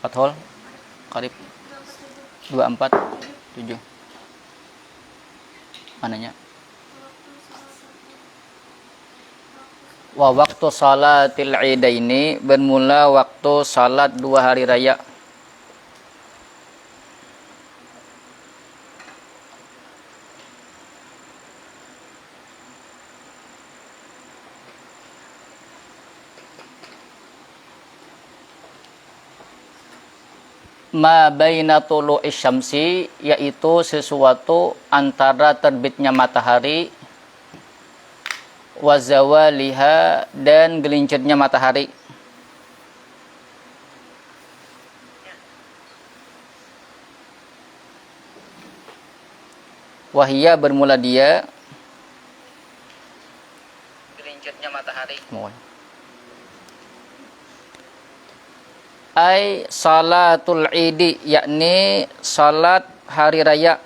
Fathol qarib 247 mananya. Wa waktu salatil idaini, bermula waktu salat dua hari raya. Ma baina tulu'is syamsi, yaitu sesuatu antara terbitnya matahari, wa zawaliha, dan gelincirnya matahari. Wahia, bermula dia gelincirnya matahari. Ai salatul idi, yakni salat hari raya.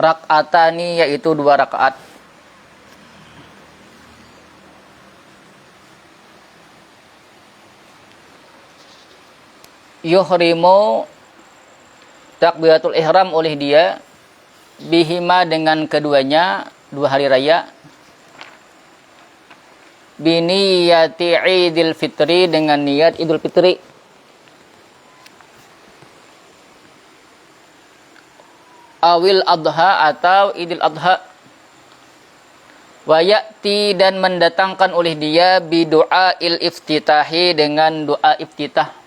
Rak'atani, yaitu 2 rakaat. Yuhrimu, takbiratul ihram oleh dia, bihima, dengan keduanya, 2 hari raya. Biniyati idil fitri, dengan niat idul fitri. Awil adha, atau idil adha. Wa ya'ti, dan mendatangkan oleh dia, bidu'a il iftitahi, dengan doa iftitah.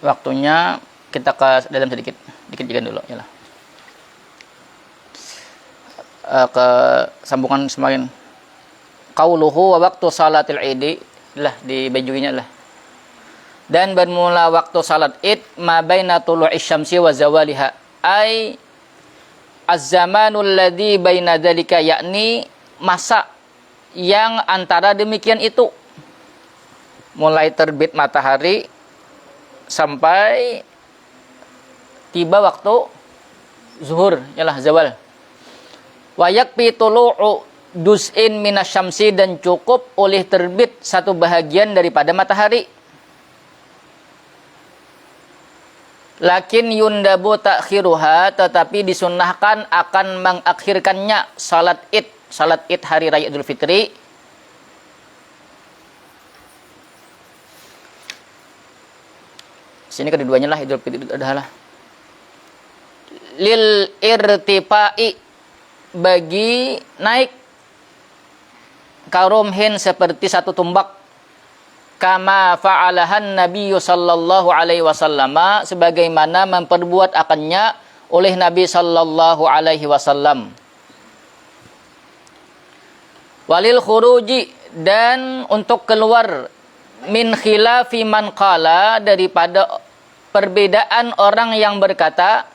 Waktunya kita ke dalam sedikit juga dulu ya lah. Ke sambungan semakin qauluhu wa waktu salatil idi, lah di bajunya lah. Dan bermula waktu salat id, ma baina tulu'is syamsi wa zawaliha, ai az-zamanul ladzi baina dzalika, yakni masa yang antara demikian itu, mulai terbit matahari sampai tiba waktu zuhur, ialah zawal. Wa yakfi tulu'u juz'in minasyamsi, dan cukup oleh terbit satu bahagian daripada matahari. Lakin yundabu takhiruha, tetapi disunnahkan akan mengakhirkannya salat id hari raya Idul Fitri, sini keduanya lah, Idul Fitri adalah lil irtifai, bagi naik, karumhin, seperti satu tumbak, kama fa'alahan Nabi sallallahu alaihi wasallam, sebagaimana memperbuat akannya oleh Nabi sallallahu alaihi wasallam. Walil khuruji, dan untuk keluar, min khilafi man qala, daripada perbedaan orang yang berkata,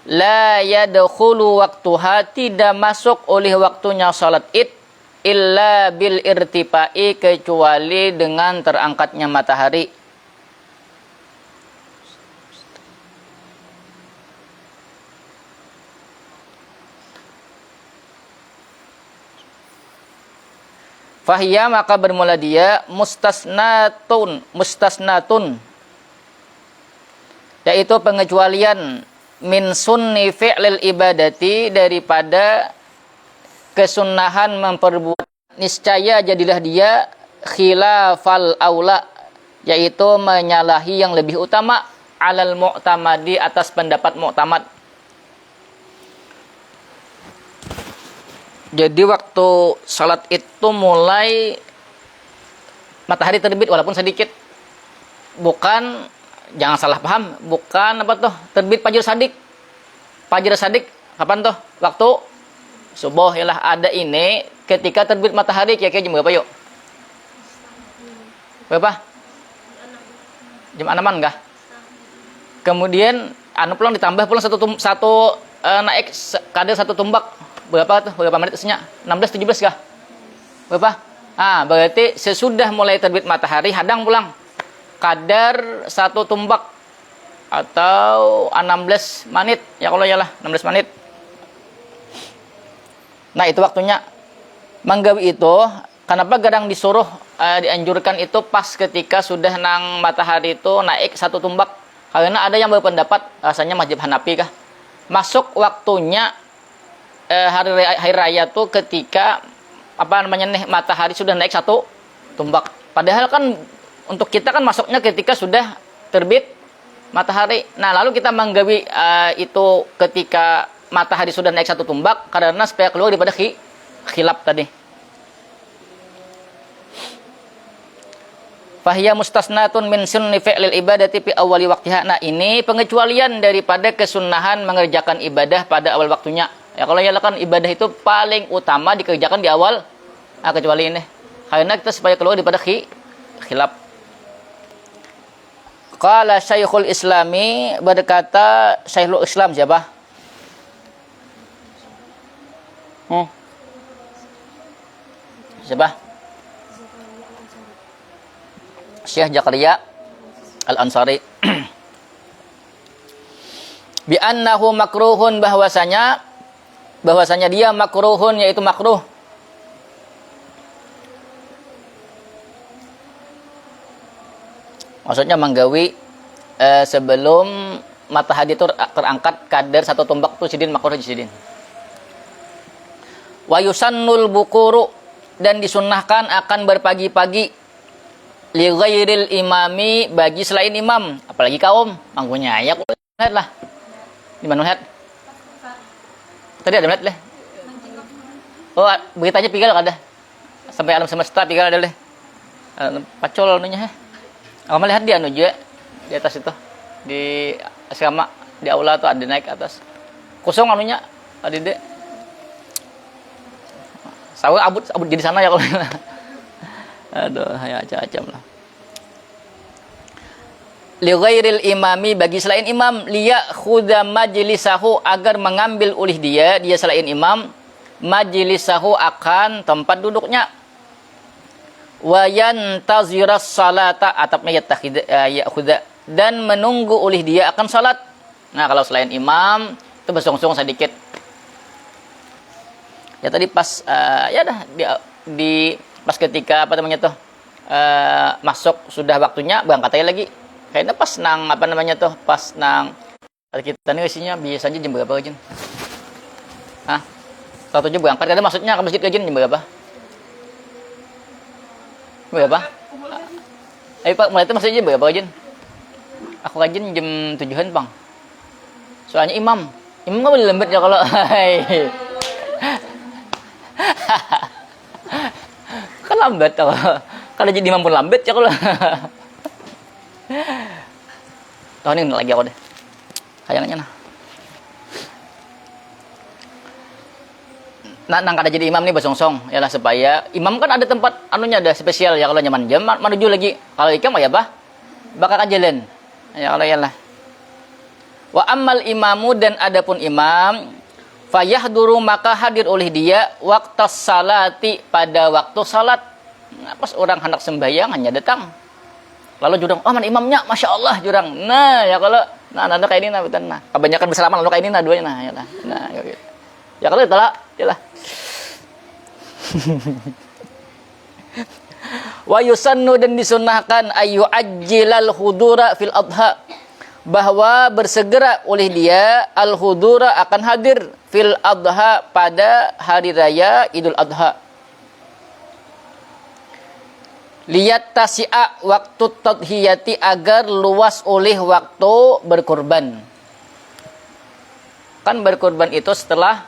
la yadkhulu waktuha, tidak masuk oleh waktunya salat id, illa bil irtifai, kecuali dengan terangkatnya matahari. Fahiyya, maka bermula dia, mustasnatun, yaitu pengecualian, min sunni fi'lil ibadati, daripada kesunahan memperbuat, niscaya jadilah dia khilafal aula, yaitu menyalahi yang lebih utama, alal mu'tamadi, atas pendapat mu'tamad. Jadi waktu salat itu mulai matahari terbit walaupun sedikit, bukan, jangan salah paham, bukan apa tuh terbit Fajr Sadik. Kapan tuh? Waktu subuh, ialah ada ini ketika terbit matahari kira-kira jam berapa yuk? Berapa? Jam 6-an enggak? Kemudian pulang ditambah pulang satu naik kadar satu tumbak. Berapa tuh? Berapa menit isinya? 16 17 kah? Berapa? Berarti sesudah mulai terbit matahari hadang pulang kadar 1 tumbak atau 16 menit ya kalau yalah 16 menit. Nah itu waktunya. Manggawi itu kenapa gadang disuruh dianjurkan itu pas ketika sudah nang matahari itu naik 1 tumbak? Karena ada yang berpendapat rasanya mazhab Hanafi kah masuk waktunya hari raya tuh ketika matahari sudah naik 1 tumbak. Padahal kan untuk kita kan masuknya ketika sudah terbit matahari. Nah lalu kita menggawi itu ketika matahari sudah naik 1 tumbak karena supaya keluar daripada khilaf tadi. Fahiya mustasnatun min sunni fi'lil ibadati fi awwali waqtiha. Nah, ini pengecualian daripada kesunahan mengerjakan ibadah pada awal waktunya. Ya kalau ya kan ibadah itu paling utama dikerjakan di awal. Kecuali ini. Karena kita supaya keluar daripada khilaf. Qala Syekhul Islami, berkata Syekhul Islam siapa? Siapa? Syekh Zakaria Al-Ansari. Bi annahu makruhun, bahwasanya dia makruhun, yaitu makruh. Maksudnya menggawi sebelum matahari itu terangkat kadar 1 tumbak itu sidin makruh sidin. Wa yusannul bukuru, dan disunnahkan akan berpagi-pagi li ghairil imami, bagi selain imam, apalagi kaum manggunya ya lihat lah di mana lihat tadi ada lihat leh beritanya pigal ada sampai alam semesta pigal ada leh pacol anunya aku melihat dia anu juga di atas itu di asrama di aula tuh ada naik atas kosong anunya ada deh sawah abut jadi sana ya kalau aduh, ya acam-acam lah. Li ghairil imami, bagi selain imam, liya khudha majlisahu, agar mengambil oleh dia selain imam, majlisahu, akan tempat duduknya. Wa yantaziras salata, atapnya yakhudha, dan menunggu oleh dia akan salat. Nah, kalau selain imam itu bersong-song sedikit. Ya tadi pas di pas ketika masuk sudah waktunya berangkat aja lagi. Kayaknya pas nang pas nang kita nih isinya biasanya jam berapa Jin? Satu jam berangkat. Karena maksudnya ke masjid Jin jam berapa? Berapa? Ayo Pak, mulai itu maksudnya jam berapa Jin? Aku rajin jam 7-an Bang. Soalnya imam nggak boleh lambat ya kalau kan lambat kalau jadi imam pun lambat ya kalau tahun ini lagi aku deh kayaknya nang kada jadi imam nih besongsong ya lah, supaya imam kan ada tempat anunya ada spesial ya kalau nyaman jam menuju lagi, kalau ikam ya bakal jalan ya kalau ya lah. Wa ammal imamu, dan adapun imam, fayahduru, maka hadir oleh dia waktu salati, pada waktu salat. Nah, pas orang hendak sembahyang hanya datang. Lalu jurang, mana imamnya? Masya Allah jurang. Nah, ya kalau nah kayak ini nah betul nah. Kebanyakan bersalaman lalu kayak ini nah duanya nah ya lah. Nah, gitu. Ya kalau itu lah, ya lah. Wa yusannu, dan disunnahkan ayu ajilal hudura fil adha, bahwa bersegera oleh dia al-hudura, akan hadir fil adha, pada hari raya Idul Adha. Lihat tasi'a waktu tadhiyati, agar luas oleh waktu berkorban. Kan berkorban itu setelah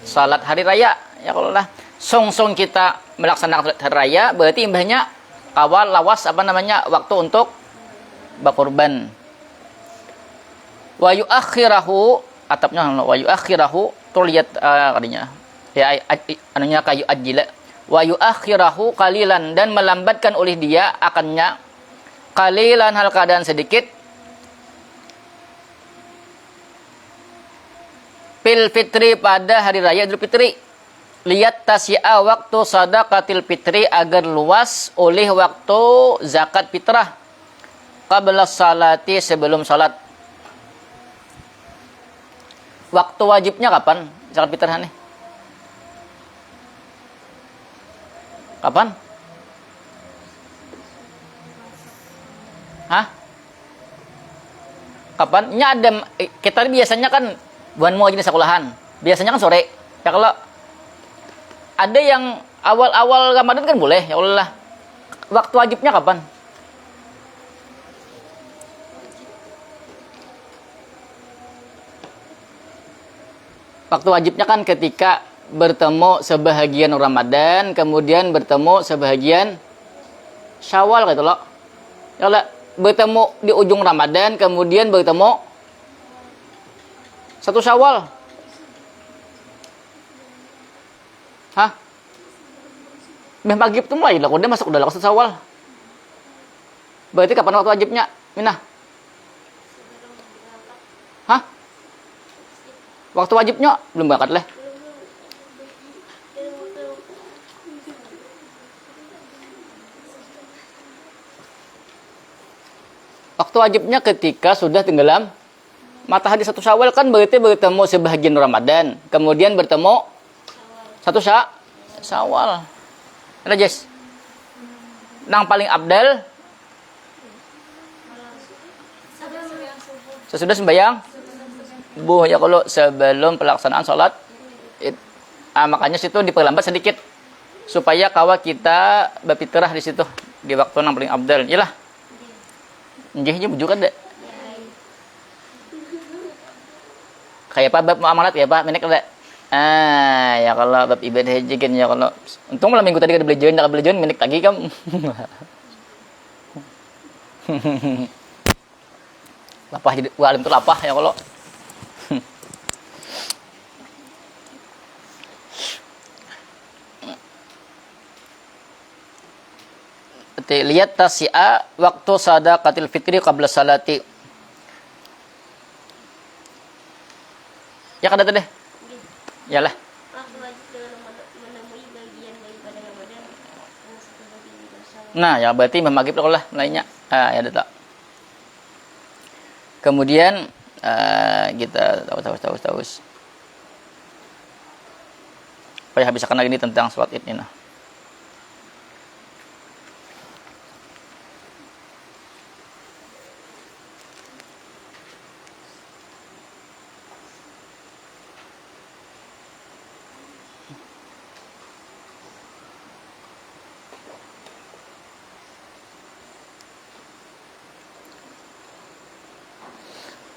salat hari raya. Ya kalau lah song-song kita melaksanakan hari raya, berarti imbahnya awal lawas waktu untuk berkorban. Wa yuakhirahu, atapnya wa yuakhirahu, tuh lihat kadinya ya anunya kayu ajila. Wa yuakhirahu qalilan, dan melambatkan oleh dia akannya qalilan, hal keadaan sedikit, fil fitri, pada hari raya Idul Fitri. lihat tasya waktu sadaqatil fitri agar luas oleh waktu zakat fitrah qabla salati sebelum salat. Waktu wajibnya kapan zakat fitrah nih? Kapan? Hah? Kapan? Nya ada kita biasanya kan bukan mau jadi sekolahan. Biasanya kan sore. Ya kalau ada yang awal-awal Ramadan kan boleh, ya Allah. Waktu wajibnya kapan? Waktu wajibnya kan ketika bertemu sebahagian Ramadan, kemudian bertemu sebahagian Syawal gitu loh. Ya Allah, bertemu di ujung Ramadan, kemudian bertemu satu Syawal. Hah? Beh maghrib tuh mulai lah, udah masuk udah langsung Syawal. Berarti kapan waktu wajibnya? Minah. Hah? Waktu wajibnya belum berangkat leh. Waktu wajibnya ketika sudah tenggelam matahari satu Syawal kan berarti bertemu sebahagian Ramadan, kemudian bertemu satu Syawal. Ada Jess. Nang paling abdal sesudah sembahyang subuh ya kalau sebelum pelaksanaan sholat. Makanya situ diperlambat sedikit supaya kawa kita berfitrah di situ di waktu yang paling abdal. Iyalah. Njihnya bujuk kan deh. Kayak apa bab muamalat ya Pak, menek ada. Ya kalau bab ibadah haji kan ya kalau untung malam minggu tadi kada belajarin, enggak belajarin menek lagi kamu. Lapah jadi walim tuh lapah ya kalau. Lihat tasya waktu sadaqatil fitri qabla salati. Ya kada deh. Yalah. Nah, ya berarti memaghrib lah lainnya. Ya ada tak. Kemudian kita tahu. Supaya habiskan lagi ini tentang sholat Id ini. Nah.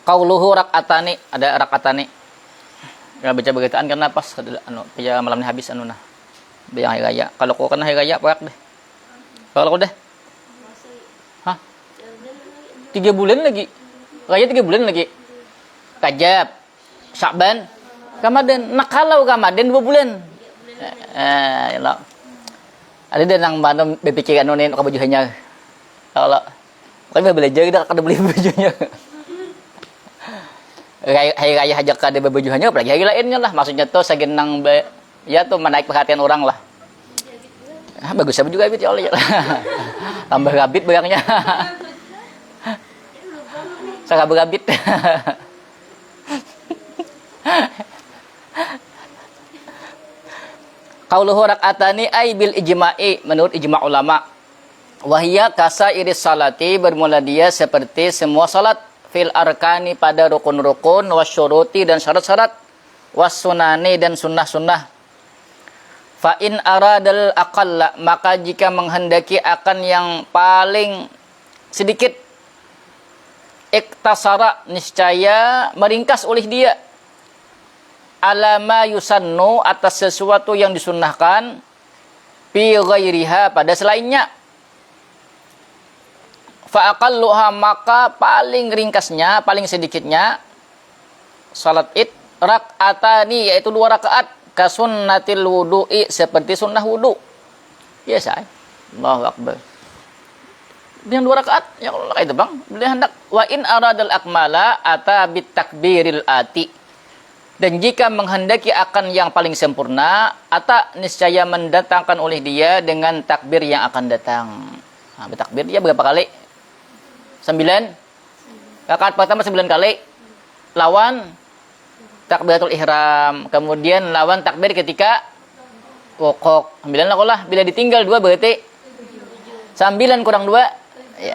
Qauluhu rak'atani, ada rak'atani. Ya baca beritaan karena pas ya malamnya habis nah. Bayang hari raya. Kalau kau kena hari raya perak deh. Kalau kau deh. Hah? 3 bulan lagi. Raya 3 bulan lagi. Rajab, Sya'ban, Ramadan. Nak kalau Ramadan 2 bulan. Ya Allah. Ada dan yang mana berpikiran nonen ke baju hanya. Kalau kan belajar dah kada beli bajunya. Hari raya hajak kada baju hanya apalagi hari lainnya lah. Maksudnya tuh sagenang ya tuh menaik perhatian orang lah. Bagus saya juga habit ya Allah ya. Tambah rabit bayangnya. Saya berabit. Qauluhu rak'atani ay bil ijma'i menurut ijma' ulama. Wahia kasa iris salati bermula dia seperti semua salat fil arkani pada rukun-rukun wasyuruti dan syarat-syarat wassunani dan sunnah-sunnah. Fa in aradal aqalla maka jika menghendaki akan yang paling sedikit iktasara niscaya meringkas oleh dia alama yusannu atas sesuatu yang disunnahkan fi ghairiha pada selainnya. Fa aqalluha maka paling ringkasnya, paling sedikitnya salat Id rak'atani yaitu 2 rakaat ka sunnatil wudu'i seperti sunnah wudu. Biasa. Allahu akbar. Dengan 2 rakaat ya Allah itu Bang. Beliau hendak wa in aradal akmala ata bit takbiril ati. Dan jika menghendaki akan yang paling sempurna, ata niscaya mendatangkan oleh dia dengan takbir yang akan datang. Nah, bertakbir dia berapa kali? 9. Rakaat pertama 9 kali. Lawan takbiratul ihram. Kemudian lawan takbir ketika rukuk. 9 lah. Bila ditinggal 2 berarti 9 kurang 2. Ya.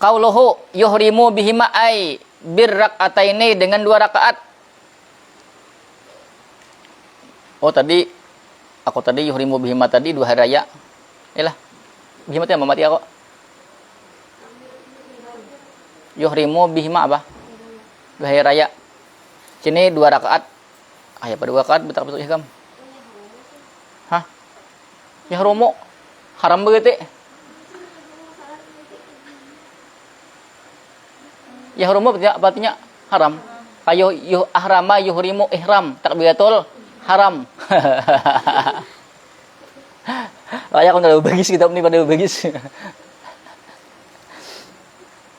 Qauluhu yuhrimu bihima ay birrak'ataini dengan 2 rakaat. Oh tadi aku tadi yuhrimu bihima tadi 2 hari raya. Yalah. Bihima teh mati aku. Yuhrimu bihima apa? 2 hari raya. Sini 2 rakaat. Aya pada 2 rakaat betul ihram. Hah? Yahrumu haram berarti. Yahrumu artinya haram. Kayu ahrama yuhrimu ihram takbiratul haram. Kayak aku udah bagis kitab ini pada bagis.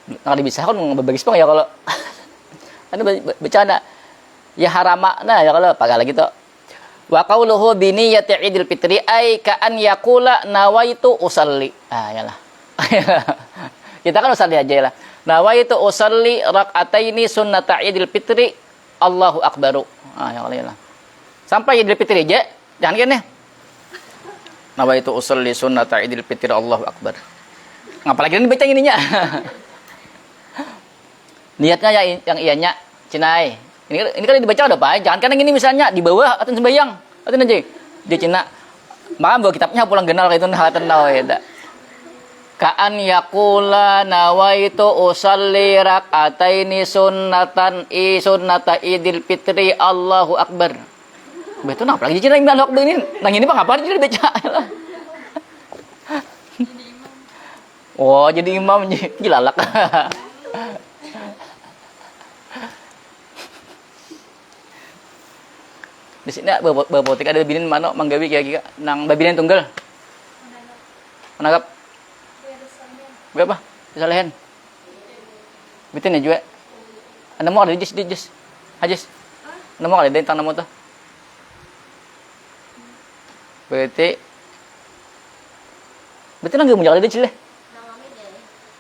Nggak bisa kan bagis bang ya kalau anu bercanda. Ya harama nah ya kalau pakai lagi tuh. Wa qauluhu bi niyyati Idul Fitri ay ka an yaqula nawaitu usalli. Ah yalah. Kita kan usalli aja lah. Nawaitu usalli rak'ataini sunnata Idul Fitri Allahu akbaru. Ah ya Allah. Sampai Idul Fitri aja. Jangan kan ya. Nawaitu usalli sunnata Idul Fitri Allahu akbar. Ngapalagi ini baca ininya. Niatnya ya yang ianya Cinai. Ini kan dibaca udah Pak. Jangan kan yang ini misalnya di bawah atau sembayang. Atau aja. Dia Cina. Maka bawa kitabnya pulang genal kayak itu halatan tahu ya. Ka'an yaqula nawaitu usalli rak'ataini sunnata Idul Fitri Allahu akbar. Betul nah apalagi Cina Allahu akbar ini. Nang ini Pak ngapain dia baca. Oh, jadi imam gilalak. Di sini babotik ada binin mana manggawi kira-kira nang babinin tunggal. Menangkap berapa? Kesalahan. Bitin ya juga. Anda mau ada jis. Hajis. Anda mau ada tentang nama tuh. Berarti nang mau jalan dia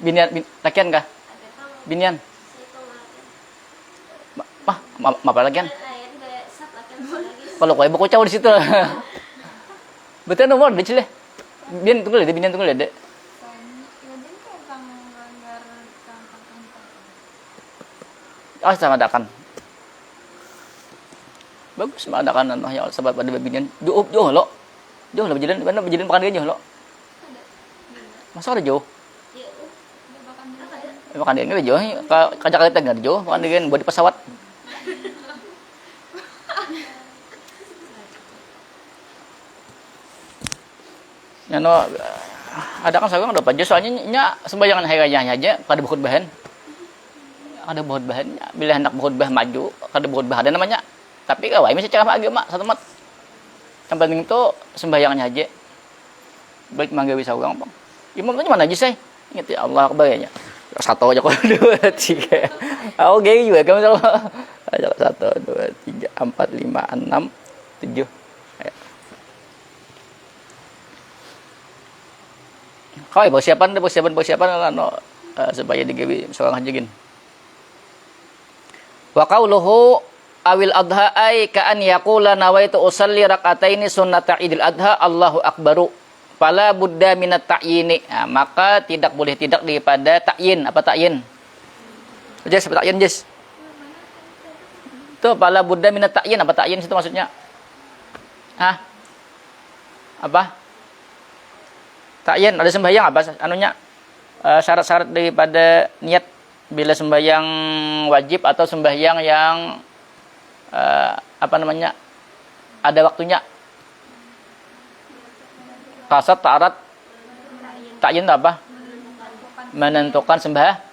Binian lakian kah? Binian. Apa lakian? Kalau kau ibu kocau di situ. Betul nomor di sini. Binian tunggal ada. Ah sama adakan. Bagus sama adakan ya sebab ada binian. Jauh lo. Jauh lah berjalan makan dia jauh lo. Masa ada jauh? Makan dia enggak jauh. Kajak kita enggak jauh. Makan dia buat di pesawat. Ya no ada kan sekarang udah pajak soalnya sembayangan hari raya aja kada buat bahan. Ada buat bahannya. Bila hendak buat bahan maju, kada buat bahan ada namanya. Tapi kawai masih cara agama satu mat. Yang penting itu sembayangannya aja. Baik manggawi saurang, Bang. Imamnya mana aja sih? Ingat ya Allah akbar ya. Satu aja kalau 2 3. Aku gay juga kamu sama. 1 2 3 4 5 6 7. Kau persiapan lah no supaya digawe seorang hajigin. Wa qauluhu awil adha ay ka an yaqula nawaitu usalli rak'ataini sunnata Idul Adha Allahu akbaru. Fala budda minat ta'yini. Nah, maka tidak boleh tidak daripada ta'yin. Apa ta'yin? Jes, apa ta'yin, Jes? Itu fala budda minat ta'yin. Apa ta'yin itu maksudnya? Hah? Apa? Ta'yin, ada sembahyang apa anunya? Syarat-syarat daripada niat bila sembahyang wajib atau sembahyang yang apa namanya? Ada waktunya. Kasat ta'arat ta'yin apa? Menentukan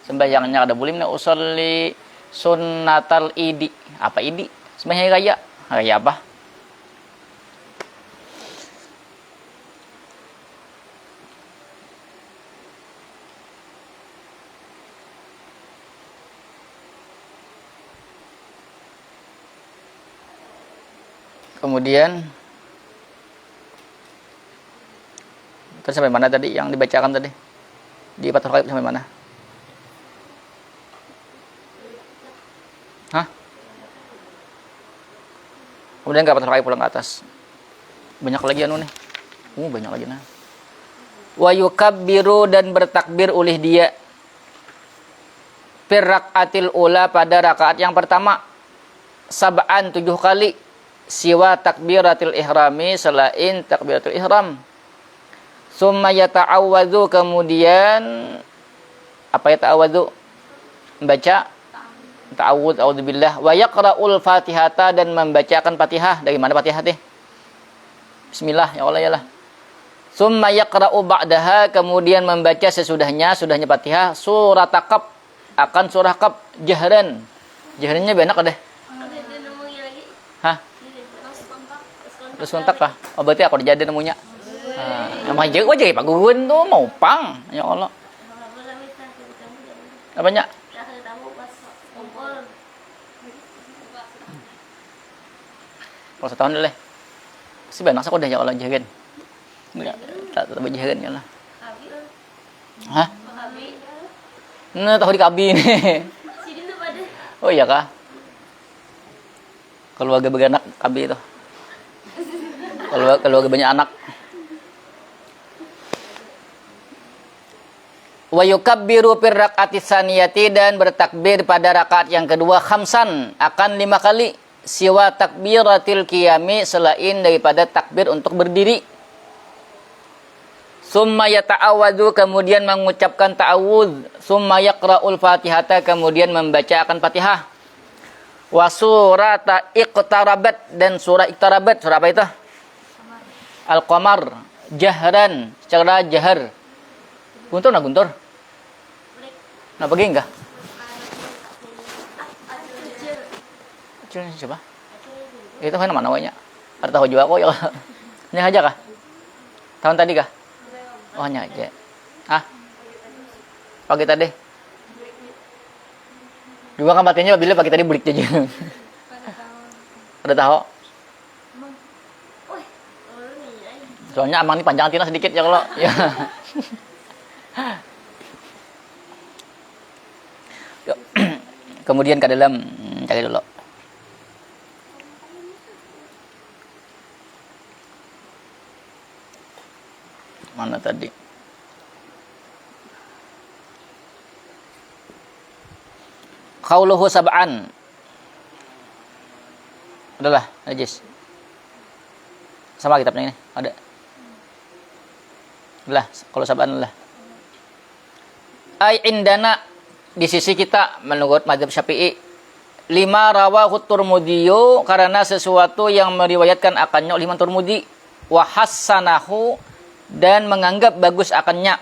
sembahyangnya ada boleh usolli sunnatal idi. Apa idi? Sembahyang raya. Raya apa? Kemudian terus sampai mana tadi yang dibacakan tadi? Di Fathul Ghaib sampai mana? Hah? Kemudian ke Fathul Ghaib pulang ke atas. Banyak lagi anu nih. Banyak lagi nah. Wa yukabbiru dan bertakbir oleh dia fir rakaatil ula pada rakaat yang pertama sab'an 7 kali siwa takbiratil ihrami selain takbiratul ihram. Summa yata'awwadzu kemudian apa ya ta'awwadzu? Membaca ta'awudz a'udzubillah wa yaqra'ul Fatihata dan membacakan Fatihah. Dari mana Fatihah teh? Bismillah ya Allah ya Allah. Summa yaqra'u ba'daha kemudian membaca sesudahnya Fatihah surat Qaf akan surah Qaf jahran. Jahrannya benak deh. Hah? Terus kontak kah? Oh berarti aku jadi nemunya. Namanya jeung aja Pak Gugun tuh mau pang ya Allah. Apanya? Kalau setahun dulu si benak saya udah ya Allah jagan. Enggak, tak jagan ya Allah. Hah? Nah, tahu di kabin. Oh iya kah? Keluarga beranak kabin itu. Keluarga banyak anak. Wa yukabbiru fir raq'ati tsaniyati dan bertakbir pada rakaat yang kedua khamsan akan 5 kali siwa takbiratil qiyami selain daripada takbir untuk berdiri. Summa yata'awwadzu kemudian mengucapkan ta'awudz, summa yaqra'ul Fatihata kemudian membaca akan Fatihah. Wa surata iqtarabat dan surah iqtarabat, surah apa itu? Al-Qamar jahran, secara jahar. Guntur. Nah, pergi enggak? Coba. Itu kan mana namanya? Ada tahu juga kok ya. Ini aja kah? Tahun tadi kah? Oh, hanya aja. Pagi tadi. Juga kan batinnya bila pagi tadi balik aja. Ada tahu? Soalnya amang ini panjang tina sedikit ya kalau ya. Kemudian ke dalam cari dulu. Mana tadi? Qauluhu sab'an. Udahlah, najis. Sama kitabnya ini, ada. Udahlah, kalau sab'an lah. Ai indana di sisi kita menurut mazhab Syafi'i 5 rawahu Tirmidzi karena sesuatu yang meriwayatkan akannya oleh Imam Tirmidzi wa hassanahu dan menganggap bagus akannya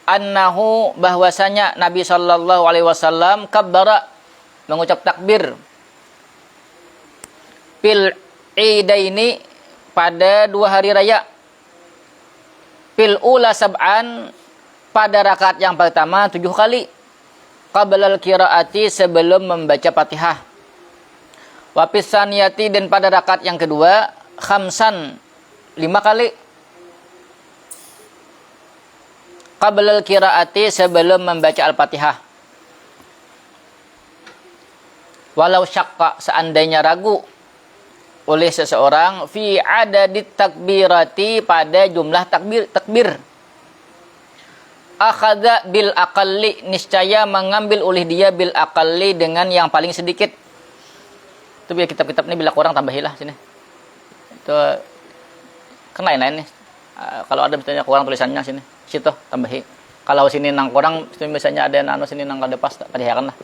annahu bahwasanya Nabi sallallahu alaihi wasallam kabbara mengucap takbir fil idaini pada 2 hari raya fil ula sab'an pada rakaat yang pertama 7 kali qablal qiraati sebelum membaca Fatihah wa pisaniyati dan pada rakaat yang kedua khamsan 5 kali qablal qiraati sebelum membaca Al-Fatihah walau syaqqa seandainya ragu oleh seseorang fi adadit takbirati pada jumlah takbir akhadha bil aqalli niscaya mengambil oleh dia bil aqalli dengan yang paling sedikit. Itu biar kitab-kitab ini bila kurang tambahilah sini. Itu kan lain-lain nih. Kalau ada misalnya kurang tulisannya sini, situ tambahi. Kalau sini nang kurang misalnya ada nano sini nang kada pas padahikan lah.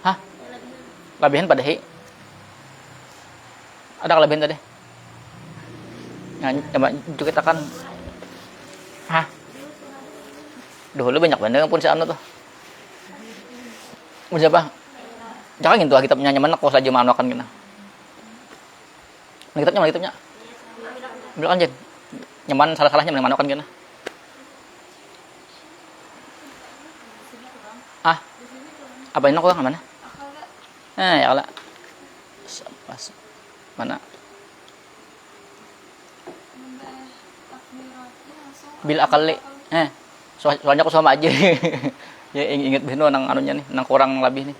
Hah? Kelebihan padahi. Ada kelebihan tadi. Nah, coba juga tekan. Hah? Dulu banyak bener pun si anu tuh. Udah apa? Jangan gitu kitabnya nyaman kok saja manokan gini. Kitabnya. Bilang anjir. Nyaman salah-salahnya manokan gini. Apa ini kurang mana? Ya Allah. Pas. Mana? Nambah takbiratnya langsung Bil akali. Soalnya aku sama aja. Ya inget beno nang anunya nih, nang kurang lebih nih.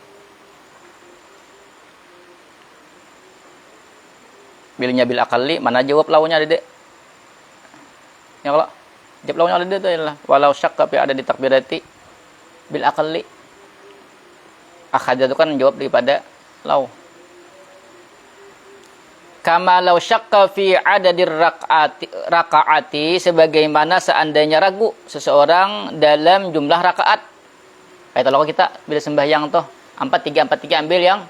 Bilnya bil akali, mana jawab launya Dede? Ya kalau jawab launya Dede itu adalah walau syakka fi ada di takbirati bil akali. Akhadha itu kan jawab daripada lau. Kama law syakka fi adadir rakaati sebagaimana seandainya ragu seseorang dalam jumlah rakaat. Kayak kalau kita bila sembahyang toh 4-3 ambil yang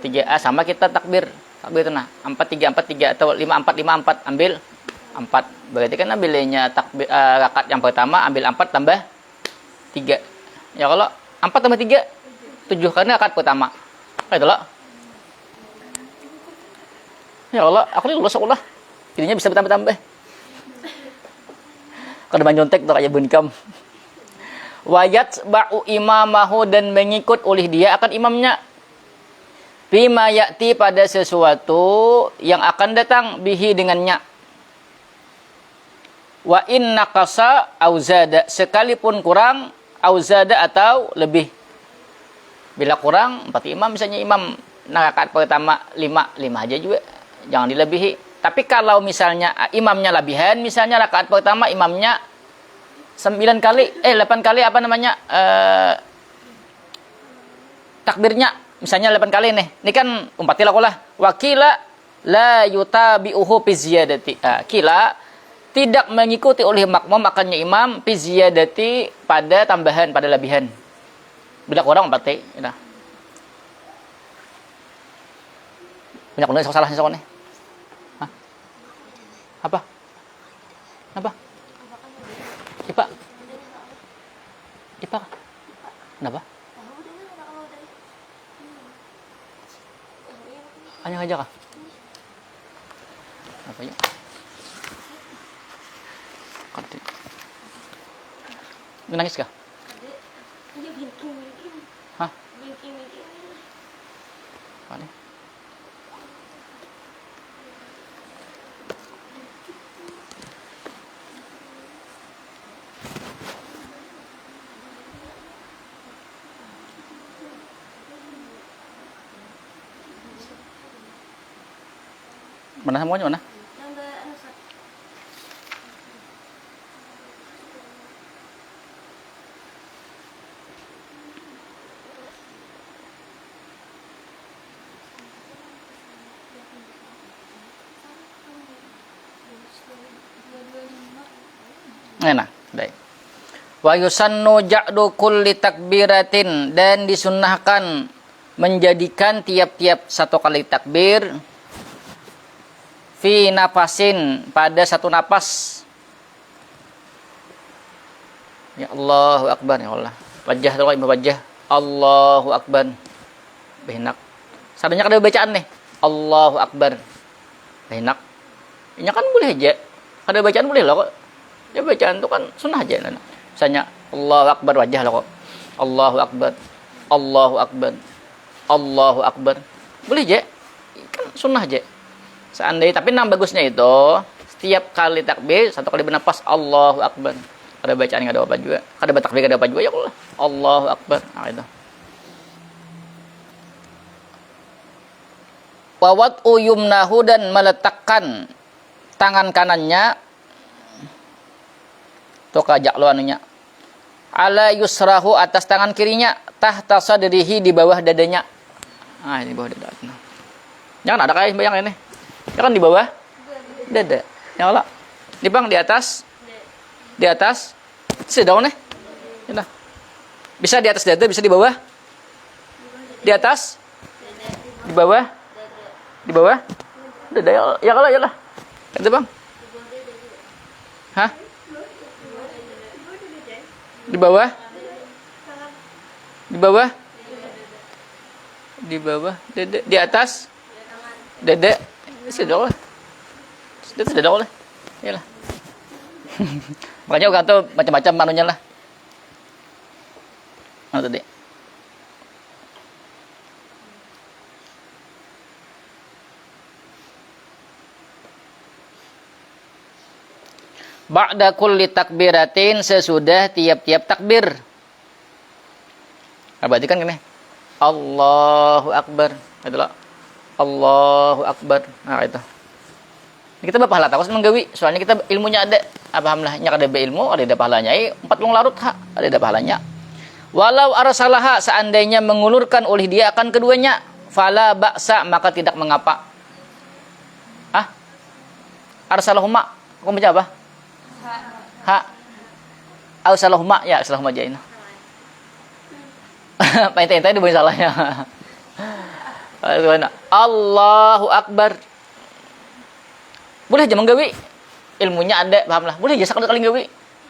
3 sama kita takbir itu nah 4-3 atau 5-4 ambil 4. Berarti kan ambilnya takbir rakaat yang pertama ambil 4 tambah 3. Ya kalau 4 tambah 3 7 karena rakaat pertama. Kayak itu loh. Ya Allah, aku ini lulus sekolah. Jadinya bisa bertambah-tambah. Kalau nyontek tuh kayak bunkam. Wayat ba'u imamahu dan mengikut oleh dia akan imamnya. Bima ya'ti pada sesuatu yang akan datang bihi dengannya. Wa in naqasa au zada sekalipun kurang au zada atau lebih. Bila kurang, berarti imam misalnya imam rakaat pertama 5 aja juga. Jangan dilebihi. Tapi kalau misalnya imamnya lebihan, misalnya rakaat pertama imamnya 8 kali apa namanya? Takbirnya misalnya 8 kali nih. Ini kan umpatilah kolah. Wakila la yutabi'uhu fi ziyadati. Kila tidak mengikuti oleh makmum akannya imam fi ziyadati pada tambahan, pada lebihan. Bila kurang umpati, ya. Banyak benar salah sih nih. Hah? Apa? Ipa. Kenapa? Hanya aja kah? Apa ya? Kadek. Nangis kah? Hah? Mana? Mana semuanya mana? Enak, baik. Wa yusannu ja'du kulli takbiratin dan disunnahkan menjadikan tiap-tiap satu kali takbir fi nafasin pada satu napas. Ya Allahu Akbar ya Allah. Wajah tuh wajah. Allahu Akbar. Benak. Sadanya kada bacaan nih. Allahu Akbar. Benak. Ini kan boleh aja. Kada bacaan boleh loh kok. Ya bacaan itu kan sunnah aja. Misalnya Allahu Akbar wajah loh kok. Allahu Akbar. Allahu Akbar. Allahu Akbar. Boleh aja. Kan sunnah aja. Seandainya, tapi yang bagusnya itu setiap kali takbir satu kali bernapas Allahu Akbar. Ada bacaan enggak ada apa juga. Ada takbir enggak ada apa juga ya Allah. Allahu Akbar. Nah itu. Wa wad'u yumnahu dan meletakkan tangan kanannya to kajak lo anunya ala yusrahu atas tangan kirinya tahta sadrihi di bawah dadanya. Ah ini bawah dada. Jangan ada kayak bayang ini. Ya kan di bawah dada. Ya Allah. Di bang di atas. Di atas. Sedang nih. Ya. Bisa di atas dada, bisa di bawah. Di atas. Di bawah. Di bawah. Dada ya kalau ya lah. Itu bang. Hah? Di bawah? Di bawah? Di bawah? Dada. Di atas? Dada. Sudah lah. Sudah lah. Iyalah. Makanya orang tuh macam-macam manunya lah. Mana tadi? Ba'da kulli takbiratin, sesudah tiap-tiap takbir. Nah, berarti kan gini. Allahu Akbar. Itulah. Allahu Akbar. Nah, itu. Kita berpahala takut menggawi. Soalnya kita ilmunya ada. Pahamlah. Nya kada beilmu, ada pahalanya. 40 larut ha, ada pahalanya. Walau arsalaha, seandainya mengulurkan oleh dia akan keduanya, fala ba'sa, maka tidak mengapa. Arsalahuma. Kau baca apa? Ha. Arsalahuma, ya, arsalahuma aja ini. Paintay-intay di bawah salahnya. Allahu Akbar. Boleh aja menggawi. Ilmunya ada, pahamlah. Boleh aja sekali-kali gawi.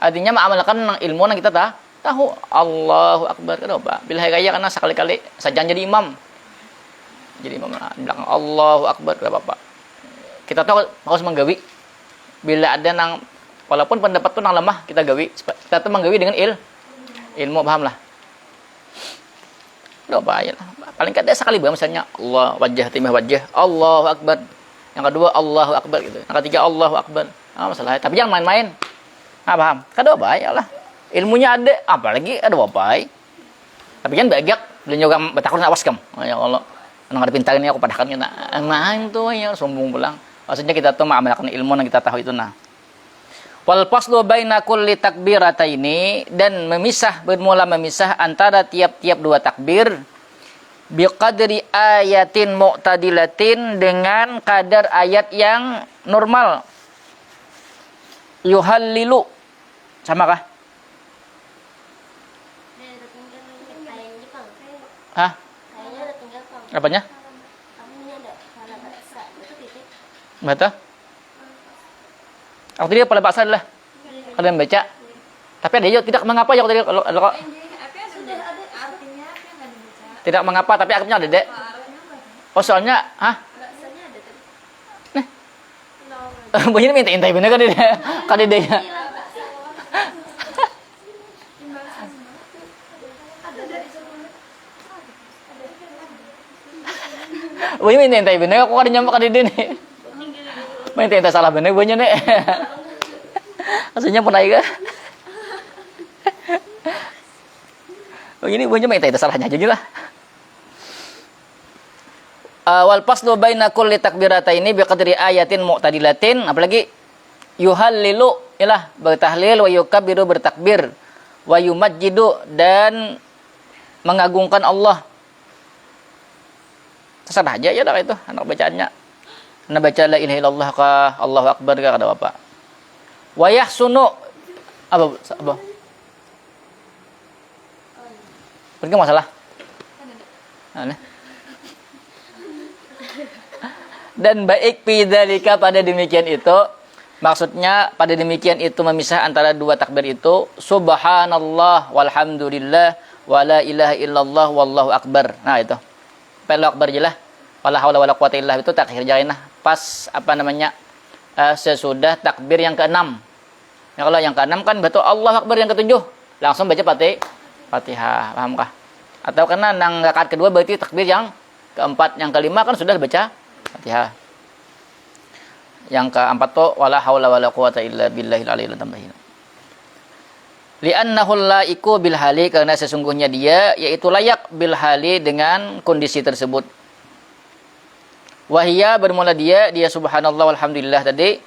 Artinya mengamalkan ilmu yang kita tahu. Allahu Akbar. Kenapa? Bila hari raya karena sekali-kali saja jadi imam. Jadi imam di belakang Allahu Akbar, tidak apa-apa. Kita tahu harus menggawi. Bila ada nang, walaupun pendapat tu nang lemah, kita gawi. Kita tuh menggawi dengan ilmu, pahamlah. Tidak apa ya. Paling kada sekali misalnya Allah wajah timah wajah Allahu Akbar. Yang kedua Allahu Akbar gitu. Yang ketiga Allahu Akbar. Masalah. Tapi jangan main-main. Paham? Kada apa ya lah. Ilmunya ada, apalagi ada apa. Tapi kan bagak belum juga betakun awas kam. Ya Allah. Nang ada pintar ini aku padahkan kita. Main tuh ya sombong pulang. Maksudnya kita tuh mengamalkan ilmu yang kita tahu itu nah. Wal faslu baina kulli takbirataini, dan bermula memisah antara tiap-tiap dua takbir biqadri ayatin mu'tadilatin, dengan kadar ayat yang normal. Yuhallilu sama kah? Hah? Apanya? Betul? Aku tadi pada bahasa adalah kalian baca. Tapi ada juga tidak mengapa ya tadi kalau tidak mengapa, tapi akhirnya ada dek. Oh soalnya, nih, banyak minta intai bener kan dia, kan dia. Banyak minta intai bener, aku kan nyampe kan dia nih. Minta intai salah bener banyak nih. Aslinya pernah ya. Begini banyak minta intai salahnya aja gitu lah. Wal faslu baina kulli takbirataini biqadri ayatin mu'tadilatin, apalagi yuhallilu ialah bertahlil, wa yukabbiru bertakbir, wa yumajjidu dan mengagungkan Allah. Terserah aja ya dah itu anak bacaannya. Anak baca la ilaha illallah ka Allahu akbar ka ada apa? Wa yahsunu apa? Pergi masalah. Dan baik bidzalika, pada demikian itu, maksudnya pada demikian itu memisah antara dua takbir itu, subhanallah walhamdulillah wala ilaha illallah wallahu akbar. Nah itu. Allahu akbar jelah. Wala haula wala quwata illa billah itu takhir jarinah. Pas sesudah takbir yang ke-6. Ya, kalau yang ke-6 kan betul Allahu akbar, yang ke-7 langsung baca Fatihah. Pahamkah? Atau karena nang rakaat kedua berarti takbir yang ke-4, yang ke-5 kan sudah baca Fatihah. Yang ke-4 tuh wala haula wala quwata illa billahil aliyil azim. Li'annahu laiku bil hali, karena sesungguhnya dia yaitu layak bil hali dengan kondisi tersebut. Wahia bermula dia subhanallah walhamdulillah tadi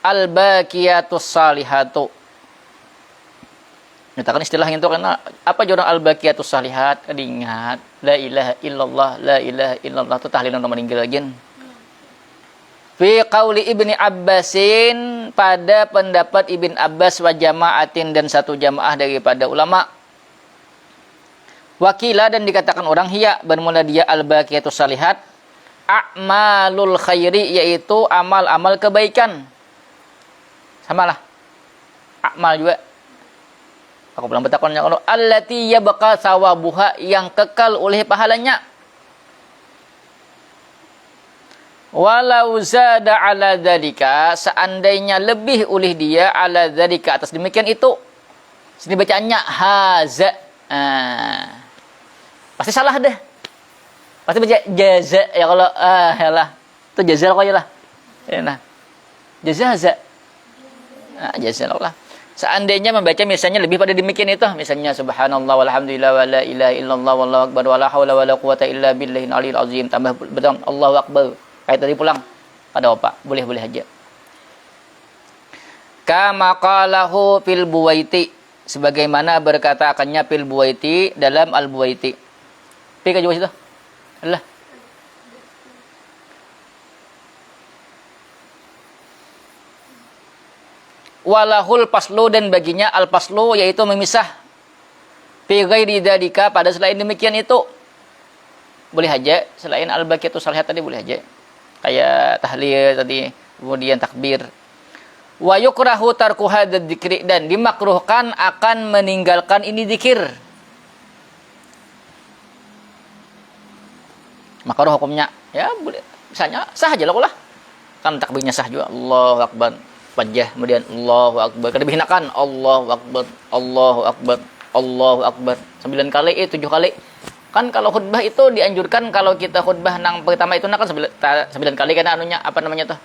al-baqiyatus salihatu. Nyatakan istilah itu karena apa jorang al-baqiyatus salihat? Ingat la ilaha illallah itu tahlil nomor meninggal lagi. Fi qauli Ibni Abbasin, pada pendapat Ibn Abbas, wa jama'atin dan satu jamaah daripada ulama. Wakila dan dikatakan orang, hiya bermula dia al-baqiyatus salihat a'malul khairi, yaitu amal-amal kebaikan. Samalah. Amal juga. Aku bilang betakonnya kalau allati yabqa sawabuha, yang kekal oleh pahalanya. Walau zada ala dzalika, seandainya lebih oleh dia ala dzalika, atas demikian itu. Sini bacaannya haza. Pasti salah deh. Pasti baca jaza ya kalau yalah. Itu jaza kok ya lah. Ya nah. Jaza haza. Jazakallah. Seandainya membaca misalnya lebih pada demikian itu, misalnya subhanallah walhamdulillah wala ilaha illallah wallahu akbar wala haula wala quwata illa billahil aliyil azim, tambah betul Allahu akbar. Kayak tadi pulang pada opa, boleh-boleh aja. Kama qalahu fil Buwaiti, sebagaimana berkata akannya fil Buwaiti dalam Al Buwaiti. Pi ka juga situ. Allah. Walahul paslu, dan baginya al paslu, yaitu memisah. Fi ghairi dzalika, pada selain demikian itu. Boleh aja selain al baqiyatu shalihat tadi, boleh aja. Kayak tahlil tadi, kemudian takbir. Wa yukrahu tarku hadzal dzikri, dan dimakruhkan akan meninggalkan ini zikir. Makruh hukumnya, ya boleh. Misalnya sah aja lah. Kan takbirnya sah juga. Allahu akbar. Wajah, kemudian Allahu akbar. Kada dihinakan Allahu akbar, Allahu akbar, Allahu akbar. 9 kali, 7 kali. Kan kalau khutbah itu dianjurkan, kalau kita khutbah nang pertama itu kan 9 kali kan anunya, apa namanya tuh?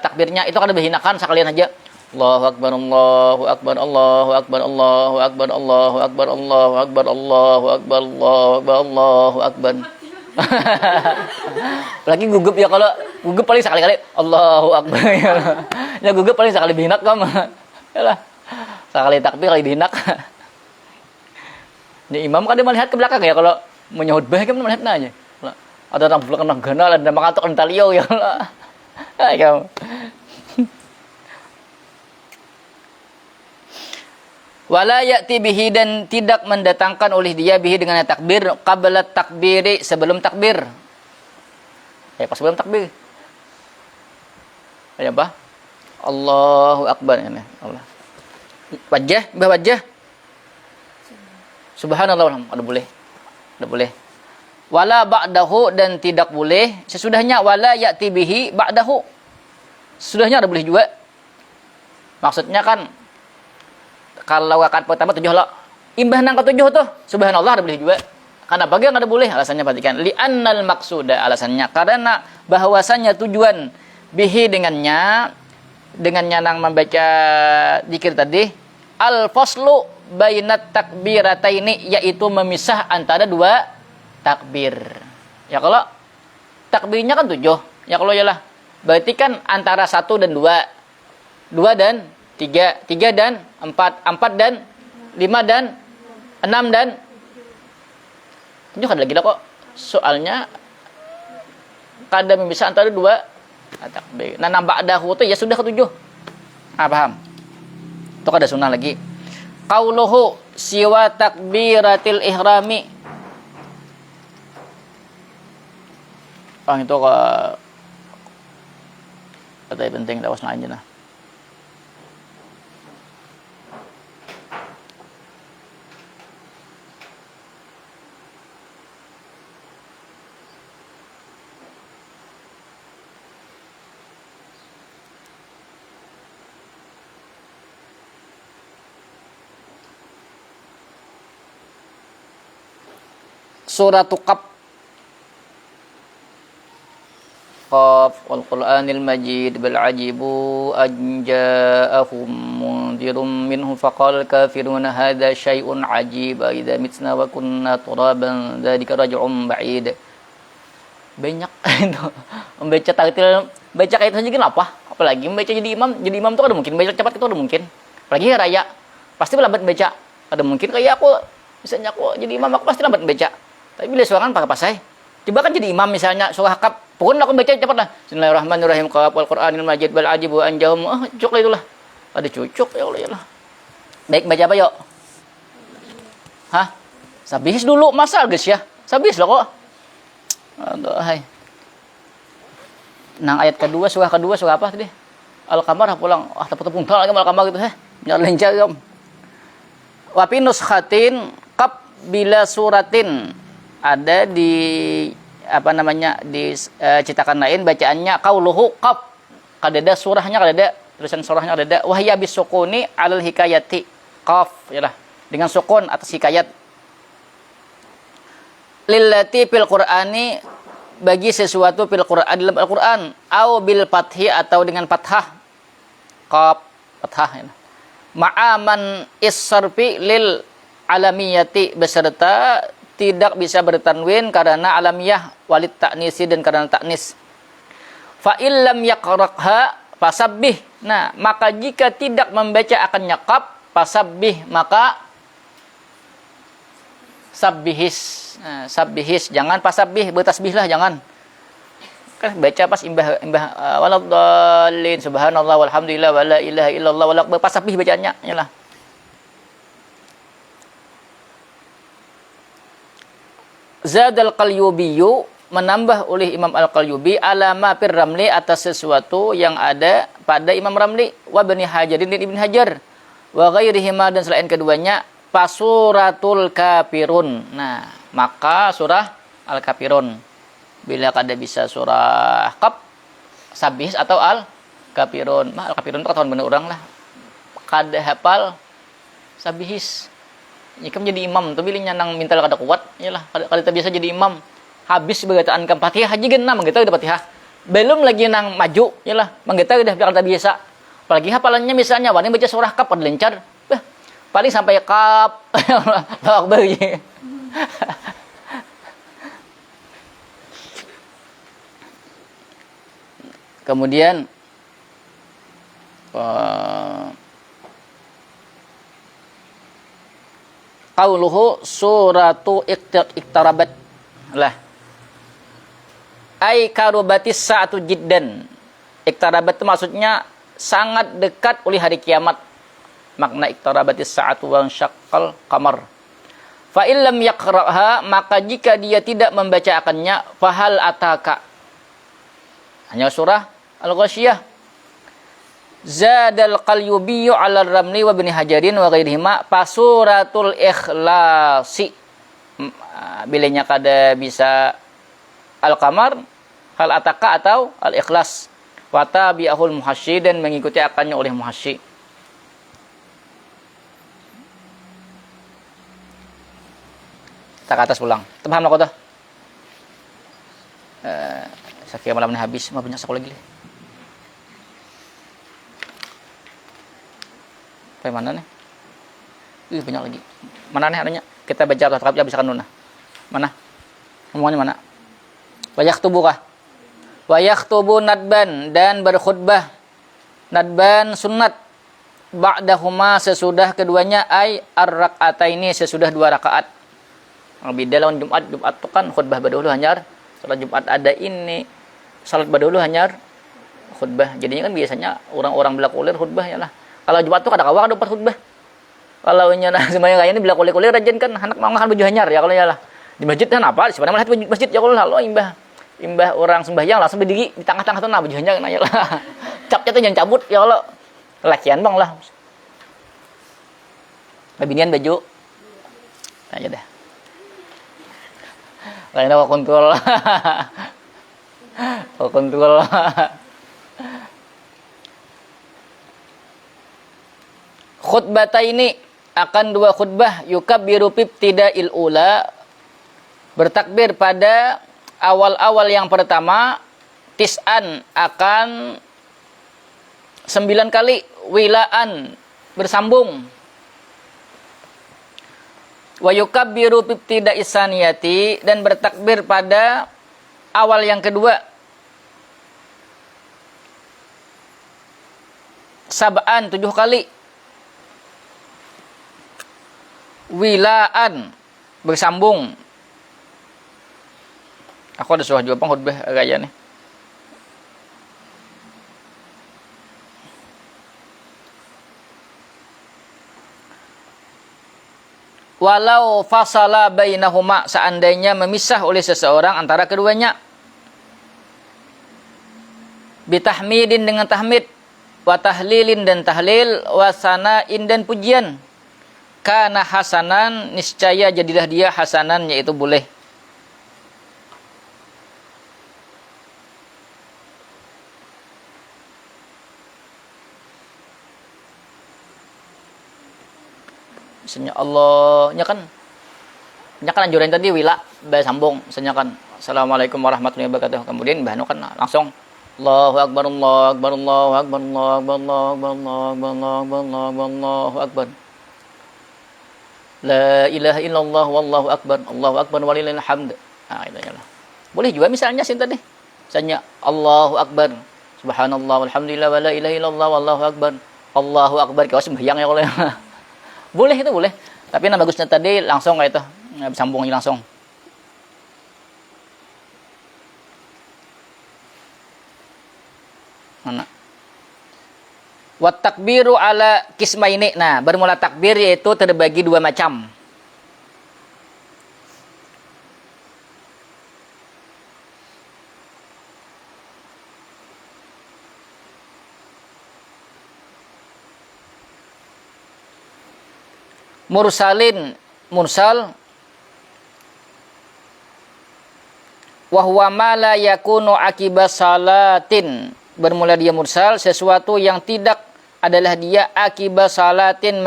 Takbirnya itu kada dihinakan sekalian aja. Allahu akbar, Allahu akbar, Allahu akbar, Allahu akbar, Allahu akbar, Allahu akbar, Allahu akbar, Allahu akbar, Allahu akbar. Lagi gugup ya, kalau gugup paling sekali-kali Allahu akbar. Ya gugup paling sekali dihinak kamu. Yalah. Sekali takbir kali dihinak. Ini imam kan dia melihat ke belakang ya, kalau menyahutbah kan melihat nanya. Ada orang belakang gana, ada makantok entalio ya. Kamu. Wala ya'ti bihi, dan tidak mendatangkan oleh dia bihi dengan takbir qabla takbiri, sebelum takbir. Ya pas sebelum takbir. Kayak apa? Allahu akbar ini. Allah. Wajah, bah wajah. Subhanallah, ada boleh. Ada boleh. Wala ba'dahu, dan tidak boleh sesudahnya. Wala ya'ti bihi ba'dahu. Sesudahnya ada boleh juga. Maksudnya kan kalau rakaat pertama 7 lah, imbah nang ke 7 tuh subhanallah ada boleh juga. Karena bagi yang ada boleh, alasannya perhatikan. Li'annal maqsuda, alasannya karena bahwasanya tujuan bihi dengannya nang membaca zikir tadi, al faslu bainat takbirataini, yaitu memisah antara 2 takbir. Ya kalau takbirnya kan 7, ya kalau yalah berarti kan antara 1 dan 2, 2 dan 3, 3 dan 4, 4 dan 5 dan 6 dan 7 kan lagi lah kok. Soalnya kada memisah antara 2 takbir. Nah, nambah dahulu tuh ya sudah ke 7. Ah, paham? Itu kada sunnah lagi. Qauluhu siwa takbiratil ihrami. Pang itu ke kata penting tawas na aja nah. Suratul Qaf wal Qur'anil Majid bal ajibu anja'ahum mundirun minhu faqal kafiruna hadza syai'un ajib idza mitna wa kunna turaban dzalika raj'un ba'id. Banyak itu membaca tartil, baca kayak itu aja apa? Apalagi membaca jadi imam tuh ada mungkin baca cepat itu ada mungkin. Apalagi raya pasti lambat baca. Ada mungkin kayak aku, misalnya aku jadi imam aku pasti lambat baca. Tapi bila suara pakai pasai, coba kan jadi imam misalnya surah Qaf, pokoknya aku baca cepatlah. Bismillahirrahmanirrahim, Qaf wal Qur'anil Majid bal ajibu anjahum. Cucuk lah itulah. Ada cucuk ya Allah ya Allah. Baik, baca apa yuk? Hah? Sabihis dulu masa guys ya. Sabihis lah kok. Aduh, hai. Nang ayat kedua, surah apa tadi? Al-Qamar pulang. Ah, tepung lagi Al-Qamar gitu Nyar lencar yom. Wa fi nuskhatin Qaf bila suratin, ada di apa namanya di cetakan lain bacaannya qauluhu Qaf, kadada surahnya kadada tulisan surahnya kadada wahya bisukuni alal hikayati Qaf yalah dengan sukun atas hikayat lillati fil Qur'ani, bagi sesuatu fil Qur'an dalam Al-Qur'an, au bil fathi atau dengan fathah Qaf fathah. Ma'aman is-sarfi lil alamiyati beserta tidak bisa bertanwin karena alamiyah walid ta'nisi dan karena ta'nis. Fa illam yaqra'ha fasabbih. Nah, maka jika tidak membaca akan nyakap fasabbih, maka sabbihis. Nah, sabbihis, jangan fasabbih, bertasbihlah jangan. Kan baca pas imbah waladdallin subhanallah walhamdulillah wala ilaha illallah wala fasabbih bacanya nyalah. Zadal Qalyubiyyu, menambah oleh Imam Al-Qalyubi alama fir Ramli atas sesuatu yang ada pada Imam Ramli wa Ibnu Hajar dan Ibnu Hajar wa ghairihima dan selain keduanya pasuratul kafirun. Nah, maka surah Al-Kafirun. Bila kada bisa surah Qaf, Sabihis atau Al-Kafirun. Mah Al-Kafirun itu ketahuan bener orang lah. Kada hafal Sabihis. Jika menjadi imam, tu bilihnya nang minta kada kuat, iyalah kada biasa jadi imam. Habis bacaan ke Fatihah haji genah manggeta udah Fatihah. Belum lagi nang maju, iyalah manggeta udah kada biasa. Apalagi hafalannya misalnya wani baca surah Qaf pada lancar. Paling sampai Qaf. Allahu Akbar. Kemudian qauluhu suratu iktarabat lah ai karubatis sa'atu jiddan. Iktarabat itu maksudnya sangat dekat oleh hari kiamat. Makna iktarabatis sa'atu wa syaqqal qamar. Fa illam yaqra'ha, maka jika dia tidak membaca akannya, fahal ataka, hanya surah Al-Ghasyiyah. Zadal Qalyubiyyu 'ala Ramli wa Ibnu Hajarin wa ghairihima pasuratul ikhlasi. Bilanya kada bisa Al-Qamar, hal ataka atau Al-Ikhlas. Wa tabi'ahul muhasyi, dan mengikuti akannya oleh muhasyi. Kita ke atas pulang. Paham lah kota? Sekian malamnya habis, mah banyak sekolah lagi. Apa mana nih? Banyak lagi. Mana nih adanya? Kita baca atau bisa kan nuna. Mana? Ngomongnya mana? Wayaktubu kah? Wayaktubu nadban, dan berkhutbah nadban sunnat ba'dahuma sesudah keduanya ay ar-rak'ataini sesudah 2 rakaat. Beda lawan Jumat itu kan khutbah berdahulu hanyar. Salat Jumat ada ini, salat berdahulu hanyar khutbah. Jadinya kan biasanya orang-orang belakulir khutbah ya lah. Kalau Jumat tuh kadang-kadang dapat khutbah. Kalau nyana semuanya kayak ini belakulir rajin kan anak mau makan baju hanyar ya kalau ya lah. Di masjid kan apa? Sebenarnya melihat masjid ya kalau lalu imbah orang sembahyang langsung berdiri di tengah-tengah tuh nah baju hanyar nanya lah. Capnya tuh jangan cabut ya kalau lakian bang lah. Babinian baju. Aja dah. Lain apa kontrol. Kontrol. Khutbata ini akan 2 khutbah yukabbiru ibtida'il ula, bertakbir pada awal-awal yang pertama, tis'an akan 9 kali, wilaan bersambung, wa yukabbiru ibtida'is saniyati, dan bertakbir pada awal yang kedua, sab'an 7 kali, wilaan bersambung. Aku ada surah juga khutbah gaya nih. Walau fasala bainahuma, seandainya memisah oleh seseorang antara keduanya, bitahmidin dengan tahmid, wa tahlilin dan tahlil, wa sana'in dan pujian, kana hasanan, niscaya jadilah dia hasanan, yaitu boleh. Misalnya Allahnya kan anjuran tadi wila sambung, misalnya kan Assalamualaikum warahmatullahi wabarakatuh, kemudian bahnu kan langsung Allahu akbar, Allahu akbar, Allahu akbar, Allahu akbar, Allahu akbar, Allahu akbar, Allahu akbar, Allahu akbar, Allahu akbar. La ilaha illallah wallahu akbar, Allahu akbar walillahil hamd. Nah, itu lah. Boleh juga misalnya sih tadi. Misalnya Allahu akbar, subhanallah walhamdulillah wala ilaha illallah wallahu akbar. Allahu akbar kau sembahyang ya boleh. Boleh itu boleh. Tapi yang bagusnya tadi langsung kayak itu, sambung aja langsung. Mana? Wa takbiru ala kismaini. Nah, bermula takbir yaitu terbagi dua macam. Mursal wa huwa ma la yakunu akiba salatin. Bermula dia mursal sesuatu yang tidak adalah dia akibat salatin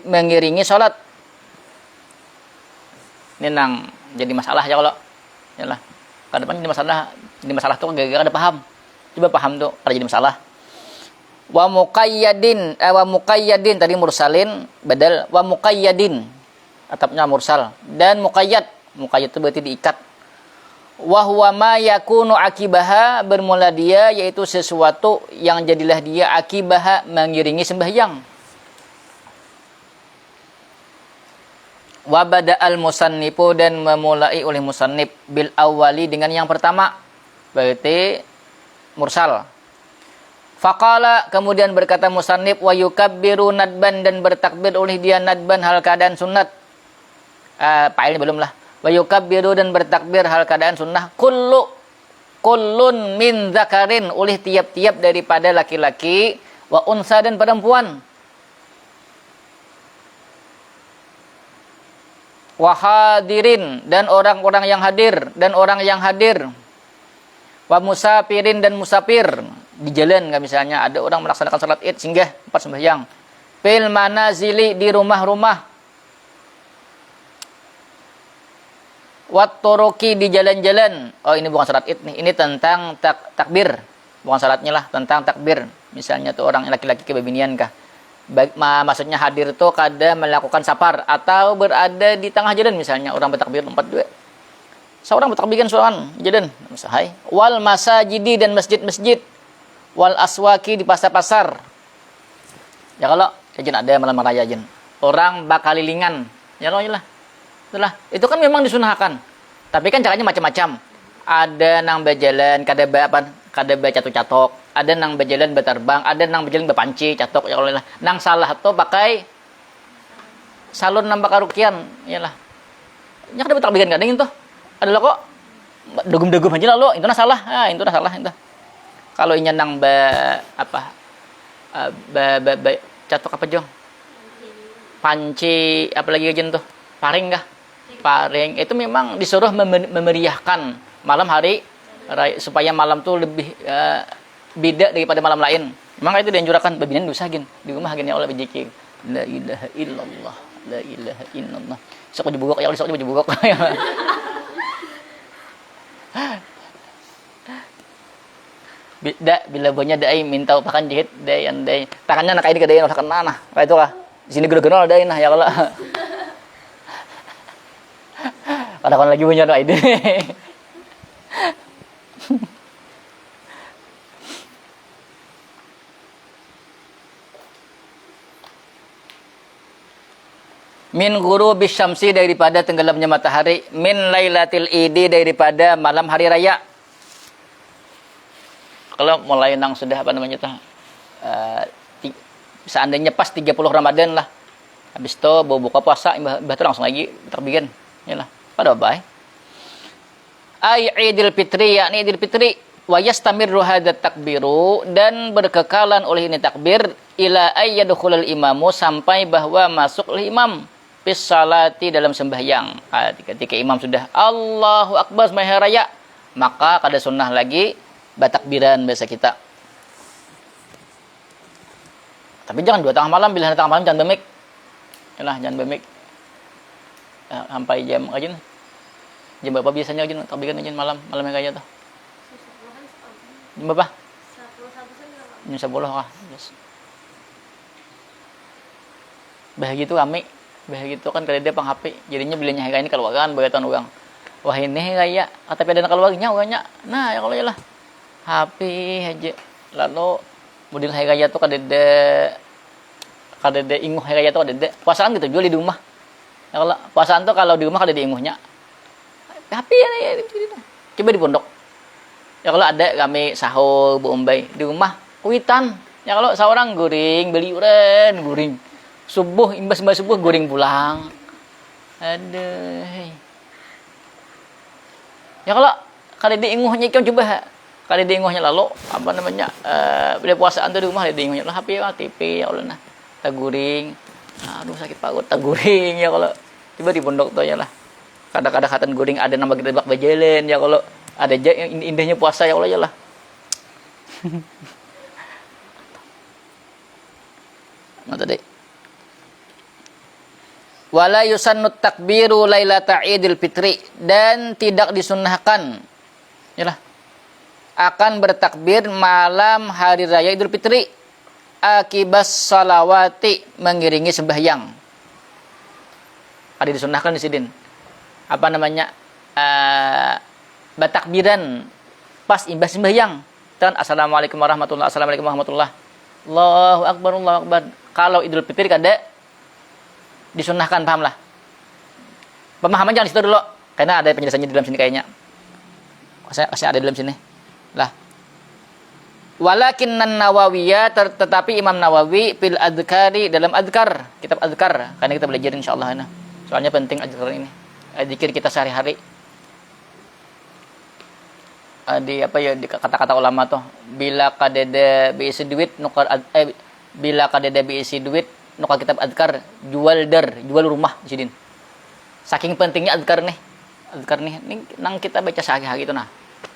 mengiringi salat. Ini nang jadi masalah ya kalau yalah. Kadang jadi masalah tuh gara-gara ada paham. Coba paham tuh ada jadi masalah. Wa muqayyadin tadi mursalin badal wa muqayyadin atapnya mursal dan muqayyad itu berarti diikat. Wa huwa ma yakunu akibaha bermula dia yaitu sesuatu yang jadilah dia akibaha mengiringi sembahyang. Wa bada'al musannifu dan memulai oleh musannif bil awwali dengan yang pertama berarti mursal. Faqala kemudian berkata musannif wa yukabbiru nadban dan bertakbir oleh dia nadban hal keadaan sunat. Fa'il belum lah. Wa yukabbiru dan bertakbir hal keadaan sunnah kullun min zakarin oleh tiap-tiap daripada laki-laki wa unsa dan perempuan wa hadirin dan orang-orang yang hadir dan orang yang hadir wa musafirin dan musafir di jalan nggak misalnya ada orang melaksanakan salat Id singgah tempat sembahyang fil manazili di rumah-rumah wat turuki di jalan-jalan. Oh ini bukan salat Id nih, ini tentang takbir. Bukan salatnya lah, tentang takbir. Misalnya tuh orang laki-laki kebabinian kah. Maksudnya hadir tuh kada melakukan safar atau berada di tengah jalan misalnya orang bertakbir 42. Seorang bertakbirkan soalan jalan, misahai. Wal masajidi dan masjid-masjid. Wal aswaki di pasar-pasar. Ya kalau jajan ada malam raya jen. Orang bakalilingan. Ya lo lah. Itulah, itu kan memang disunahkan. Tapi kan caranya macam-macam. Ada nang berjalan kada catok-catok, ada nang berjalan berterbang, ada nang berjalan berpanci catok ya Allah. Nang salah tuh pakai salon nambah karukian, iyalah. Nya kada bertakbiran kadang itu. Adalah kok degum-degum aja lo, itu nah salah. Itu nah salah itu. Kalau inya nang catok apa jong? Panci apalagi aja tuh? Paring kah? Paring itu memang disuruh memeriahkan malam hari raya, supaya malam tuh lebih beda daripada malam lain. Memang itu dianjurkan babinian dosa gin di rumah gini oleh berzikir la ilaha illallah la ilaha illallah. Sok jebugok ya sok jebugok. Bila banyak dai minta pakan jahit dai andai tangannya nak ini kadai nak kena nah itu kah di sini gede-gede dai nah ya kalau ada kan lagi punya doa ini. Min ghurubi syamsi daripada tenggelamnya matahari, min lailatil idi daripada malam hari raya. Kalau mulai nang sudah apa namanya tuh seandainya pas 30 Ramadan lah. Habis itu buka puasa mbah tuh langsung lagi terbikin. Yalah, pada baik. Ai Idul Fitri yakni Idul Fitri wa yastamirru hadat takbiru dan berkekalan oleh ini takbir ila ayyadkhulul imamu sampai bahwa masuk oleh imam fis salati dalam sembahyang. Ketika imam sudah Allahu Akbar sembahyang raya, maka kada sunnah lagi batakbiran bahasa kita. Tapi jangan 2 tengah malam, bila tengah malam jangan bemik. Yalah, jangan bemik. Sampai jam aja jam berapa biasanya aja takbiran aja malam yang kayak tuh jam berapa Jam 10 kah. Yes. Bah gitu kami. Bah gitu kan kada dia pang HP. Jadinya belinya kayak ini keluargaan bagatan uang. Wah ini kayak tapi ada keluarganya uangnya. Nah, ya kalau ya lah. HP aja. Lalu model kayak tuh kada inguh kayak tuh kada. Puasaan gitu jual di rumah. Ya kalau puasaan tuh kalau di rumah kada diinguhnya. HP ya coba di pondok. Ya kalau ada kami sahur Bu Umbay di rumah kuitan. Ya kalau seorang guring beli uren guring. Subuh imbas subuh guring pulang. Aduh. Ya kalau kada diinguhnya kan coba kada diinguhnya lalu apa namanya bila puasaan tuh di rumah kada diinguhnya lah HP ya TV ya Allah nah. Taguring. Aduh sakit parut taguring ya kalau coba di pondok tuh ya lah. Kadang-kadang katan guring ada nama kita bak bajelen ya kalau ada aja yang indahnya puasa ya Allah ya lah. Mata deh. Wala yusannut takbiru lailata Idul Fitri dan tidak disunnahkan yalah akan bertakbir malam hari raya Idul Fitri akibas salawati mengiringi sembahyang. Ada disunnahkan di sini. Apa namanya? Bertakbiran pas imbas sembahyang. Dan assalamualaikum warahmatullahi assalamualaikum warahmatullahi. Allahu akbar Allahu akbar. Kalau Idul Fitri kada disunnahkan, paham lah. Pemahaman jangan di situ dulu, karena ada penjelasannya di dalam sini kayaknya. Saya ada di dalam sini. Lah. Walakinnan Nawawiyah tetapi Imam Nawawi fil adhkari dalam adhkar, kitab adhkar, karena kita belajar insyaallah nah. Soalnya penting adhkar ini. Zikir kita sehari-hari. Di apa ya di kata-kata ulama tuh, bila kadede beisi duit nukar bila kadede beisi duit nukar kitab adhkar jual rumah di sini. Saking pentingnya adhkar nih nang kita baca sehari-hari itu nah.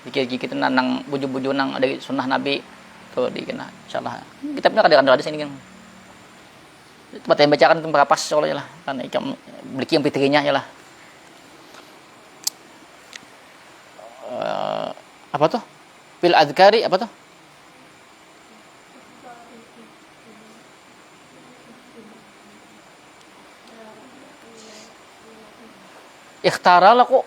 Dikit-dikit nang buju-buju nang ada sunnah Nabi tuh di kena insyaallah. Kitabnya kadang-kadang ada sini kan. Tempat yang bacakan itu berapa pas soalnya lah. Kan ikam beli yang pitrinya ya lah. Apa tuh? Fil adhkari apa tuh? Ikhtara lah kok.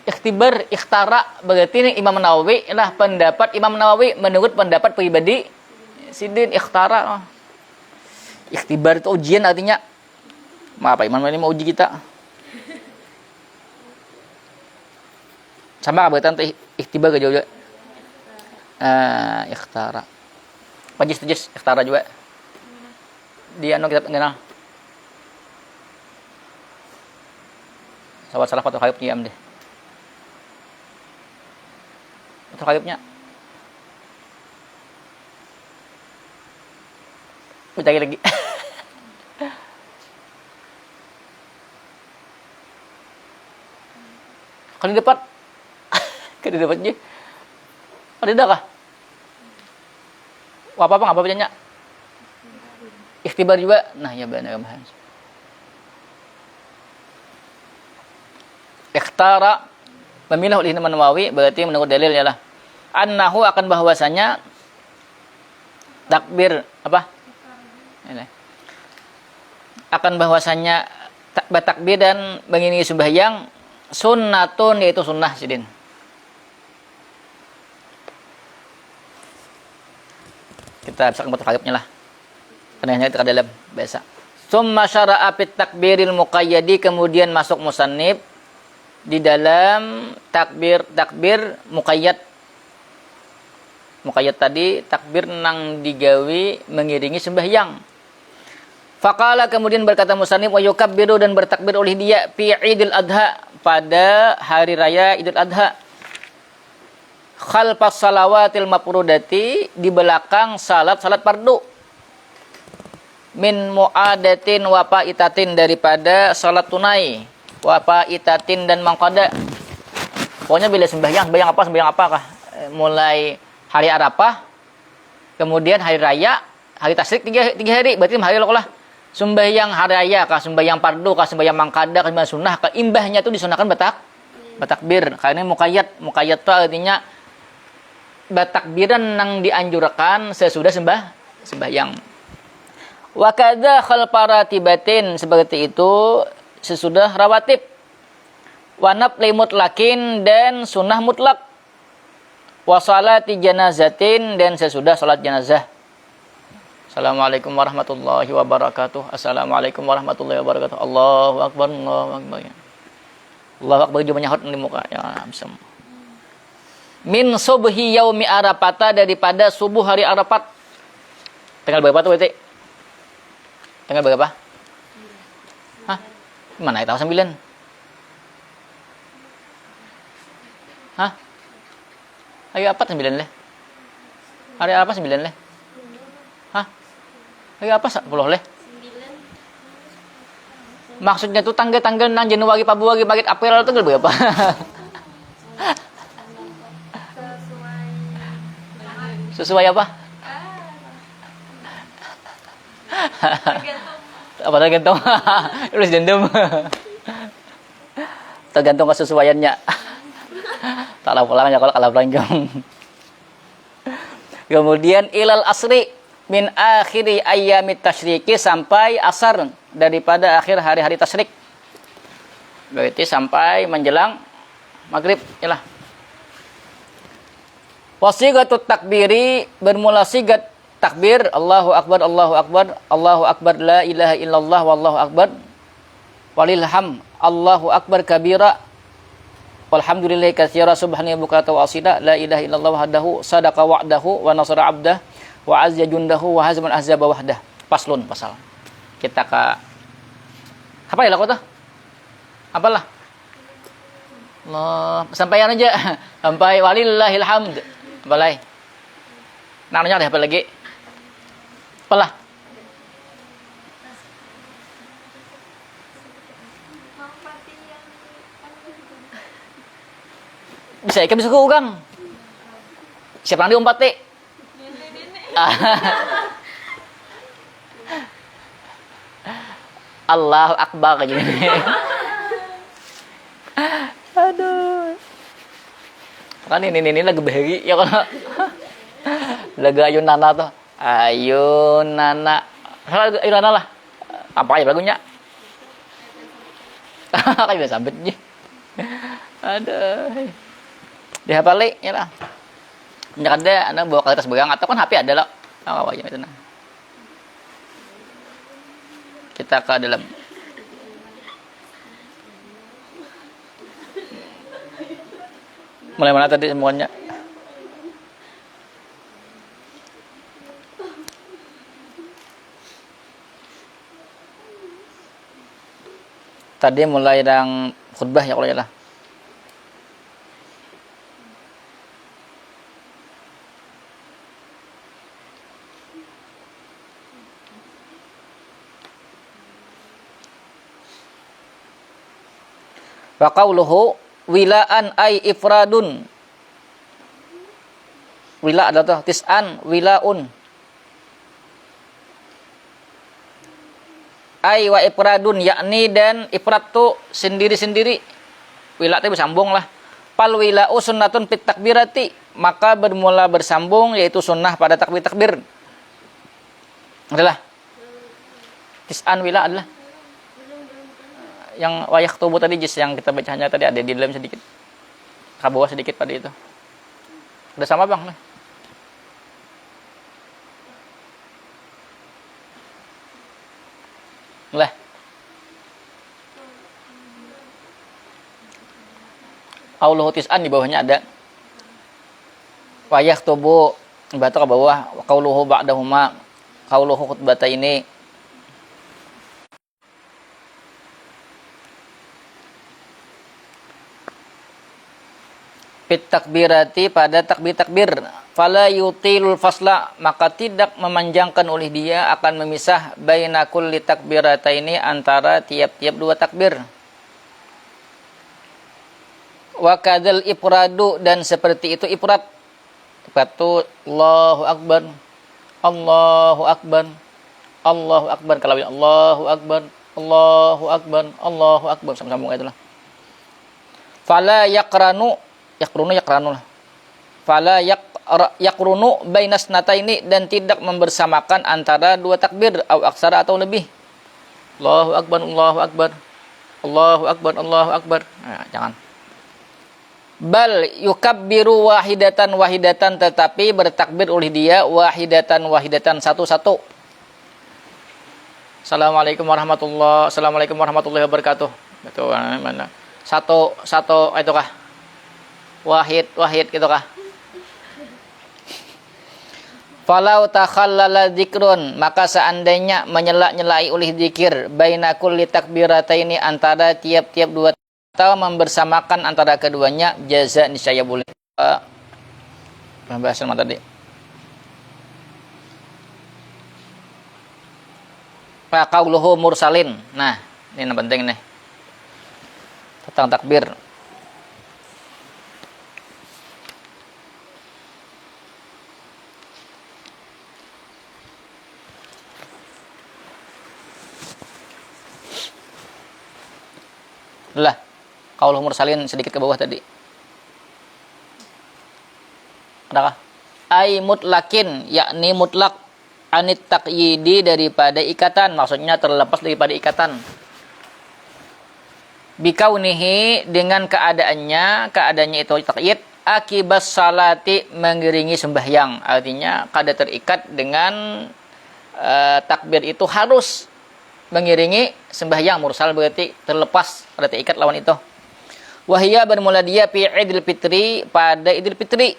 Ikhtibar, ikhtara berarti ini Imam Nawawi lah pendapat Imam Nawawi menurut pendapat pribadi Sidin ikhtara. Ikhtibar itu ujian artinya. Apa Imam Nawawi mau uji kita? Sama berarti ikhtibar ke juga. Ikhtara. Pajis ikhtara juga. Dia kita kenal. Salah foto kayup diam deh. Foto kayupnya. Kita lagi. Kalau dapat. Kalau dapat je. Ada kah? Apa enggak bacanya? Ikhtibar juga. Nah, ya benar bahas. Ikhtara memilih oleh Imam Nawawi berarti menurut dalilnya lah. Annahu akan bahwasanya takbir apa? Ini. Akan bahwasanya bertakbir dan mengiringi sembahyang sunnatun yaitu sunnah sidin. Kita bisa membuat kayupnya lah. Karena kita dalam biasa. Summa syara'a fit takbiril muqayyadi kemudian masuk musannif di dalam takbir muqayyad. Muqayyad tadi takbir nang digawi mengiringi sembahyang. Faqala kemudian berkata musannif wa yukabbiru dan bertakbir oleh dia fi Idul Adha pada hari raya Idul Adha. Khalfas salawatil mafrudati di belakang salat fardu. Min mu'adatin wa faitatin daripada salat tunai wa faitatin dan mangqada. Pokoknya bila sembahyang apa kah? Mulai hari Arafah, kemudian hari raya, hari tasyrik 3 hari, berarti 5 hari lah. Sembahyang hari raya kah, sembahyang fardu kah, sembahyang mangqada kah, sembahyang sunnah kah, imbahnya itu disunahkan Batakbir. Karena muqayyad itu artinya batakbiran yang dianjurkan sesudah sembahyang. Wa kadza khalfa ratibatin, seperti itu sesudah rawatib. Wa nafli mutlakin, dan sunnah mutlak. Wa salati janazatin, dan sesudah salat jenazah. Assalamualaikum warahmatullahi wabarakatuh. Assalamualaikum warahmatullahi wabarakatuh. Allahu akbar, Allahu akbar. Allahu akbar juga menyahut di muka. Ya, bisa. Min subhi yaumi arafata, daripada subuh hari Arafat. Tanggal berapa tuh, Witi? Tanggal berapa? Hah? Mana ya tahu 9? Hah? Hari apa 9 leh? Hari apa 9 leh? Hah? Hari apa 10 leh? Maksudnya tuh tanggal-tanggal nang Januari, Februari, Maret, April tanggal berapa? Sesuai apa? Apa tergantung? Tulis dendam. Tergantung kesesuaiannya. Tak lalu pulang ya kalau kalah pelanjang. Kemudian ilal asri min akhiri ayyamit tasyriki, sampai asar daripada akhir hari-hari tasyrik. Berarti sampai menjelang maghrib. Yalah. Wasigatut takbiri, bermula sigat takbir, Allahu akbar, Allahu akbar, Allahu akbar, la ilaha illallah, wallahu akbar, walilham, Allahu akbar kabira, walhamdulillahi katsira, subhanallahi bukratan wa asila, la ilaha illallah wahdahu, sadaqa wa'dahu, wa nasara abdah, wa azza jundahu, wa hazman ahzaba wahdah. Paslun, pasal. Kita ke apa ya laku tuh? Apalah? Allah, sampaian aja. Sampai walillahil hamd. Balai. Namanya ada apa lagi? Apalah? Bisa ikan bisa ke ugang. Siapa yang diumpati? Allahu akbar kayak gini. Aduh. Kan ini lagu bahari ya kan. Lagu Ayun Nana tuh. Ayun Nana. Lagu Ayun Nana lah. Apa aja lagunya? Kayak udah sambet nih. Aduh. Dihafali ya lah. Enggak ada anak bawa kertas begang atau kan HP ada lah. Apa aja itu nah. Kita ke dalam. Mulai mana tadi semuanya? Tadi mulai yang khutbah ya kalau ya lah. Wa qauluhu wilaan ay ifradun. Wila adalah tis'an, wilaun. Ay wa ifradun, yakni dan ifrad tu sendiri-sendiri. Wila itu bersambung lah. Pal wila'u sunnatun fit takbirati, maka bermula bersambung yaitu sunnah pada takbir. Adalah tis'an wila adalah yang wayak tubuh tadi jis yang kita bacanya tadi ada di dalam sedikit. Ke bawah sedikit pada itu. Udah sama Bang nih. Lah. Qauluhu tis'an di bawahnya ada wayak tubuh batu ke bawah, qauluhu ba'dahuma, qauluhu khutbata ini. Fit takbirati, pada takbir fala yutilul fasla, maka tidak memanjangkan oleh dia akan memisah baina kulli takbirataini, antara tiap-tiap dua takbir. Wa kadzal ifradu, dan seperti itu ifrad. Ifrad Allahu akbar, Allahu akbar, Allahu akbar, kalau Allahu akbar, Allahu akbar, Allahu akbar, sama-sama itulah. Fala yakranu yakranu lah. Fala yakrunu bainas nataini, dan tidak membersamakan antara dua takbir au aksara atau lebih. Allahu akbar, Allahu akbar. Allahu akbar, Allahu akbar. Nah, jangan. Bal yukabbiru wahidatan, tetapi bertakbir oleh dia wahidatan satu-satu. Assalamualaikum warahmatullahi wabarakatuh. Betul mana? Satu itu kah? Wahid gitu kah? Falau takhallala dzikrun, maka seandainya menyela-nyelai oleh zikir baina kulli takbirataini, antara tiap-tiap dua atau membersamakan antara keduanya, jaza niscaya boleh. Pembahasan mana tadi? Qauluhu mursalin. Nah, ini yang penting nih. Tentang takbir. Lah, qauluhu mursalin sedikit ke bawah tadi. Adakah? Ai mutlakin, yakni mutlak, anit taqyidi, daripada ikatan, maksudnya terlepas daripada ikatan. Bikaunihi, dengan keadaannya itu taqyid, akibas salati, mengiringi sembahyang, artinya kada terikat dengan takbir itu harus mengiringi sembahyang. Mursal berarti terlepas, ada terikat lawan itu. Wahia, bermula dia fi Idul Fitri, pada Idul Fitri,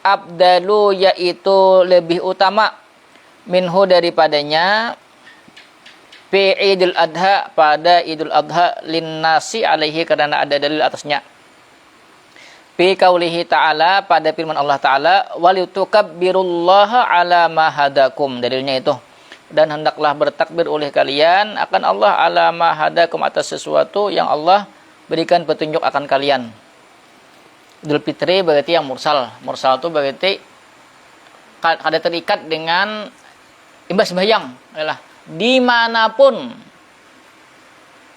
abdalu, yaitu lebih utama, minhu, daripadanya, fi Idul Adha, pada Idul Adha, linnasi alaihi, karena ada dalil atasnya. Fi qaulihi ta'ala, pada firman Allah Ta'ala, walitukabbirullaha ala ma hadakum, dalilnya itu. Dan hendaklah bertakbir oleh kalian akan Allah ala ma hadakum, atas sesuatu yang Allah berikan petunjuk akan kalian. Idul Fitri berarti yang mursal. Mursal itu berarti ada terikat dengan imbas sembahyang, adalah dimanapun.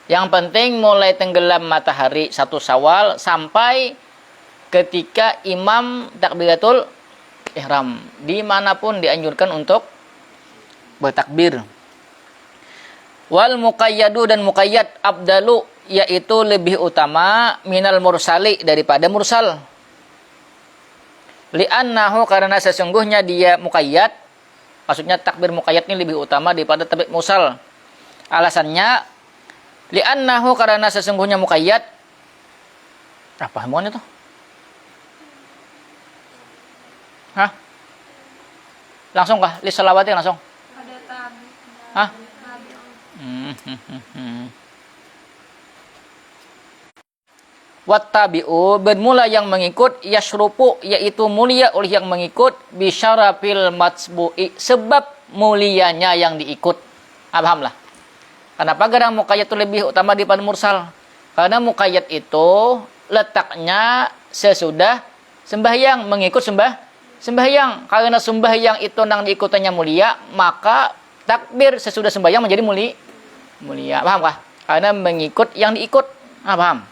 Yang penting mulai tenggelam matahari 1 Syawal sampai ketika imam takbiratul ihram, dimanapun dianjurkan untuk bertakbir. Wal muqayyadu, dan muqayyad, abdalu, yaitu lebih utama, minal mursali, daripada mursal. Li'annahu, karena sesungguhnya dia muqayyad, maksudnya takbir muqayyad ini lebih utama daripada takbir mursal. Alasannya, li'annahu, karena sesungguhnya muqayyad, apa hamuan itu? Hah? Langsung kah? Li salawati langsung? Ada tabi. Hah? Wattabi'u, bermula yang mengikut, yashrupu, yaitu mulia oleh yang mengikut, bisyarafil matsbu'i, sebab mulianya yang diikut. Pahamlah. Kenapa kadang muqayyad itu lebih utama daripada mursal? Karena muqayyad itu letaknya sesudah sembahyang, mengikut sembahyang. Karena sembahyang itu nang diikutannya mulia, maka takbir sesudah sembahyang menjadi mulia. Paham kah? Karena mengikut yang diikut. Paham?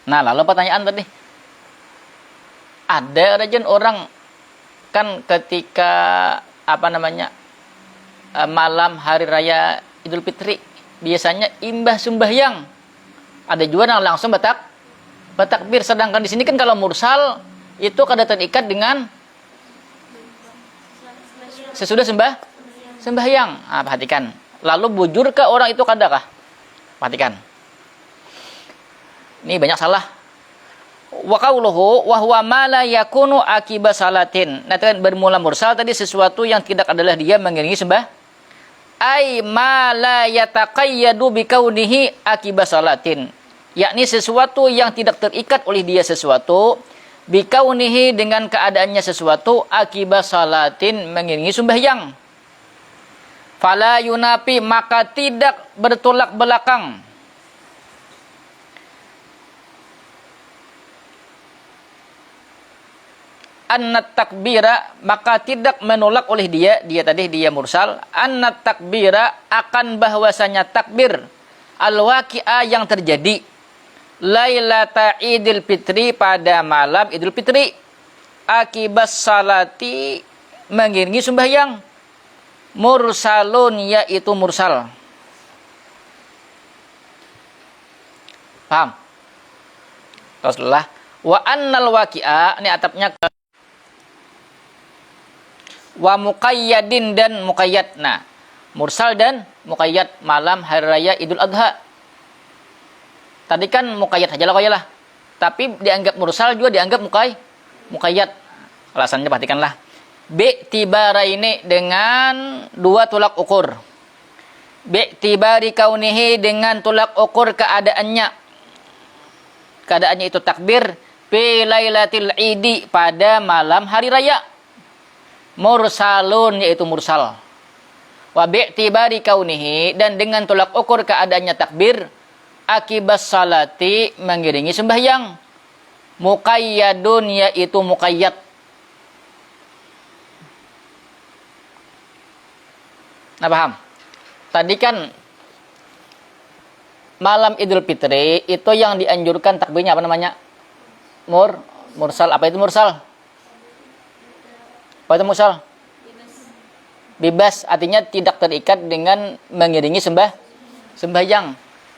Nah, lalu pertanyaan tadi. Ada rajin orang kan ketika malam hari raya Idul Fitri biasanya imbah sembahyang. Ada juga yang langsung bertakbir, sedangkan di sini kan kalau mursal itu kada terikat dengan sesudah sembahyang. Perhatikan. Lalu bujur ke orang itu kadakah? Perhatikan. Ini banyak salah. Wa qauluhu wa huwa ma la yakunu akiba salatin. Nah, bermula mursal tadi sesuatu yang tidak adalah dia mengiringi ai ma la yataqayyadu bi kaunihi akiba salatin. Yakni sesuatu yang tidak terikat oleh dia sesuatu, bi kaunihi, dengan keadaannya sesuatu, akiba salatin, mengiringi sembahyang. Fala yunafi, maka tidak bertolak belakang. Annat takbira, maka tidak menolak oleh dia mursal, annat takbira, akan bahwasanya takbir, al-waqi'ah yang terjadi Lailata Idul Fitri pada malam Idul Fitri akibat salati mengiringi sembahyang mursalun yaitu mursal. Paham? Rasulullah wa annal waqi'a ini atapnya ke wa muqayyadin dan muqayyad. Nah, mursal dan muqayyad malam hari raya Idul Adha. Tadi kan muqayyad saja lah, tapi dianggap mursal juga dianggap muqayyad. Alasannya perhatikanlah. Bi'tibaraini dengan dua tolak ukur. Bi'tibari kaunihi dengan tolak ukur keadaannya. Keadaannya itu takbir fi lailatil idi pada malam hari raya. Mursalun yaitu mursal. Wa bi'tibari kaunihi dan dengan tolak ukur keadaannya takbir akibat salati mengiringi sembahyang. Muqayyadun yaitu muqayyad. Nah, paham? Tadi kan malam Idul Fitri itu yang dianjurkan takbirnya apa namanya? Mursal. Apa itu mursal? Apa itu mursal? Bebas, artinya tidak terikat dengan mengiringi sembahyang.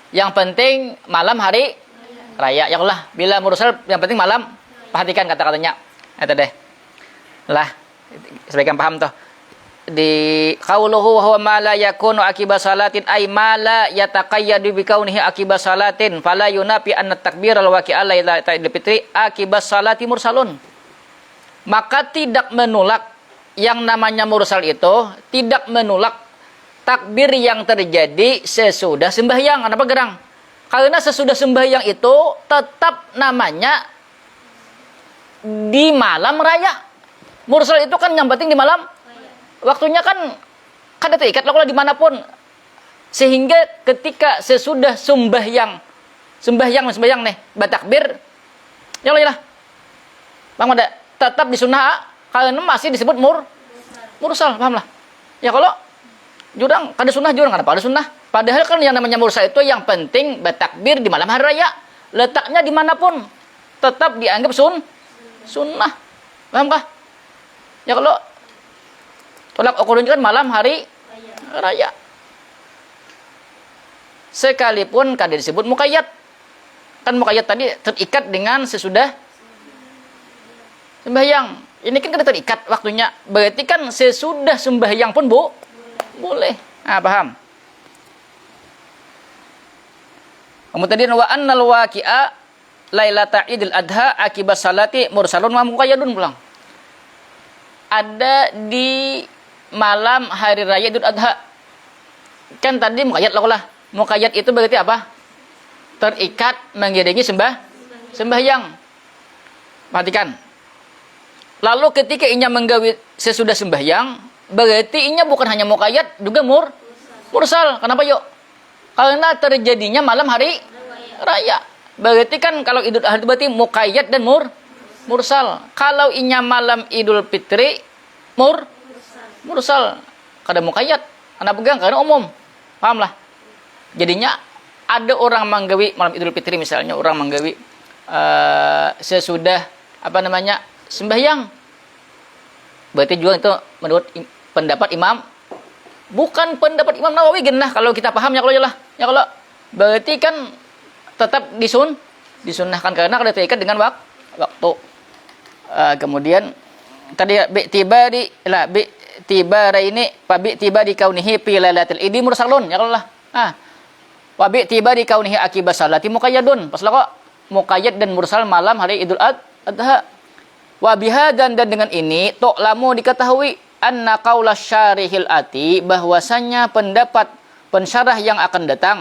Yang penting malam hari raya. Ya Allah, bila mursal yang penting malam. Perhatikan kata-katanya. Itu deh. Lah, sebagian paham toh. Di qauluhu wa huwa ma la yakunu akiba salatin ay ma la yataqayyadu bi kaunihi akiba salatin fala yunafi anna takbir al waqi'a lailatul fitri akiba salati mursalun. Maka tidak menolak yang namanya mursal itu tidak menolak takbir yang terjadi sesudah sembahyang. Kenapa gerang? Karena sesudah sembahyang itu tetap namanya di malam raya. Mursal itu kan yang penting di malam. Waktunya kan kada terikat lah dimanapun. Sehingga ketika sesudah sembahyang nih, bertakbir, ya lah. Bang ada tetap disunah karena masih disebut mursal, paham lah. Ya kalau jurang kada sunnah jurang kada pada sunnah. Padahal kan yang namanya mursal itu yang penting bertakbir di malam hari raya. Letaknya dimanapun tetap dianggap sunnah. Paham kah? Ya kalau tolak ukurnya kan malam hari raya. Sekalipun kada disebut muqayyad. Kan muqayyad tadi terikat dengan sesudah sembahyang. Ini kan kada terikat waktunya. Berarti kan sesudah sembahyang pun boleh. Nah, paham? Kemudian wa annal waqi'a lailata Idul Adha akibat salati mursalun wa muqayyadun pulang. Ada di malam hari raya Idul Adha. Kan tadi muqayyad lah. Muqayyad itu berarti apa? Terikat mengiringi sembahyang. Perhatikan. Lalu ketika inya menggawi sesudah sembahyang, berarti inya bukan hanya muqayyad, juga mursal. Kenapa yuk? Karena terjadinya malam hari raya. Berarti kan kalau Idul Adha itu berarti muqayyad dan mursal. Kalau inya malam Idul Fitri mursal, kada muqayyad. Karena pegang karena umum. Paham lah. Jadinya ada orang menggawi malam Idul Fitri misalnya, orang menggawi sesudah sembahyang. Berarti juga itu menurut pendapat Imam, bukan pendapat Imam Nawawi genah kalau kita paham ya kalau ya kalau berarti kan tetap disunnahkan karena kada terikat dengan waktu. Kemudian tadi bi'tibari ini bi'tibari kaunihi fi lailatul idi mursalun ya Allah. Wa bi'tibari kaunihi akibat salati muqayyadun. Pas kok muqayyad dan mursal malam hari Idul Adha. Wa bihadan dan dengan ini tu'lamu diketahui anna qaula syarihil ati bahwasanya pendapat pensyarah yang akan datang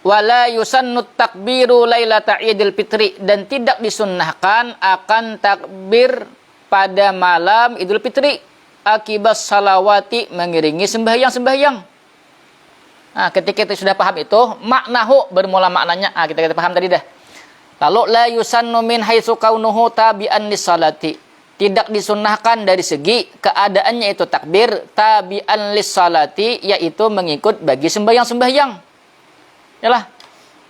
wala yusannut takbiru lailata Idul Fitri dan tidak disunnahkan akan takbir pada malam Idul Fitri akibat salawati mengiringi sembahyang. Nah, ketika kita sudah paham itu, maknahu bermula maknanya. Kita paham tadi dah. Lalu la yusannu min haitsu kaunuhu tabi'an lis-salati. tidak disunnahkan dari segi keadaannya itu takbir tabi'an lis salati, yaitu mengikut bagi sembahyang-sembahyang. Yalah.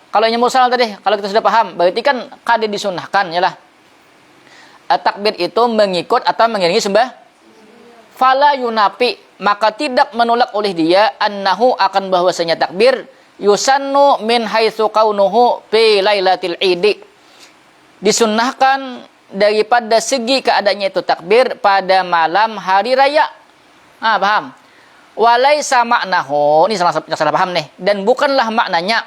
Kalau yang mursal tadi, kalau kita sudah paham, berarti kan kada disunnahkan, yalah. Takbir itu mengikut atau mengiringi fala yunapi, maka tidak menolak oleh dia annahu akan bahwasanya takbir yusannu min haitsu kaunuhu fi lailatil idi, disunnahkan daripada segi keadaannya itu takbir pada malam hari raya. Paham? Walaisa maknahu, ini salah paham nih, dan bukanlah maknanya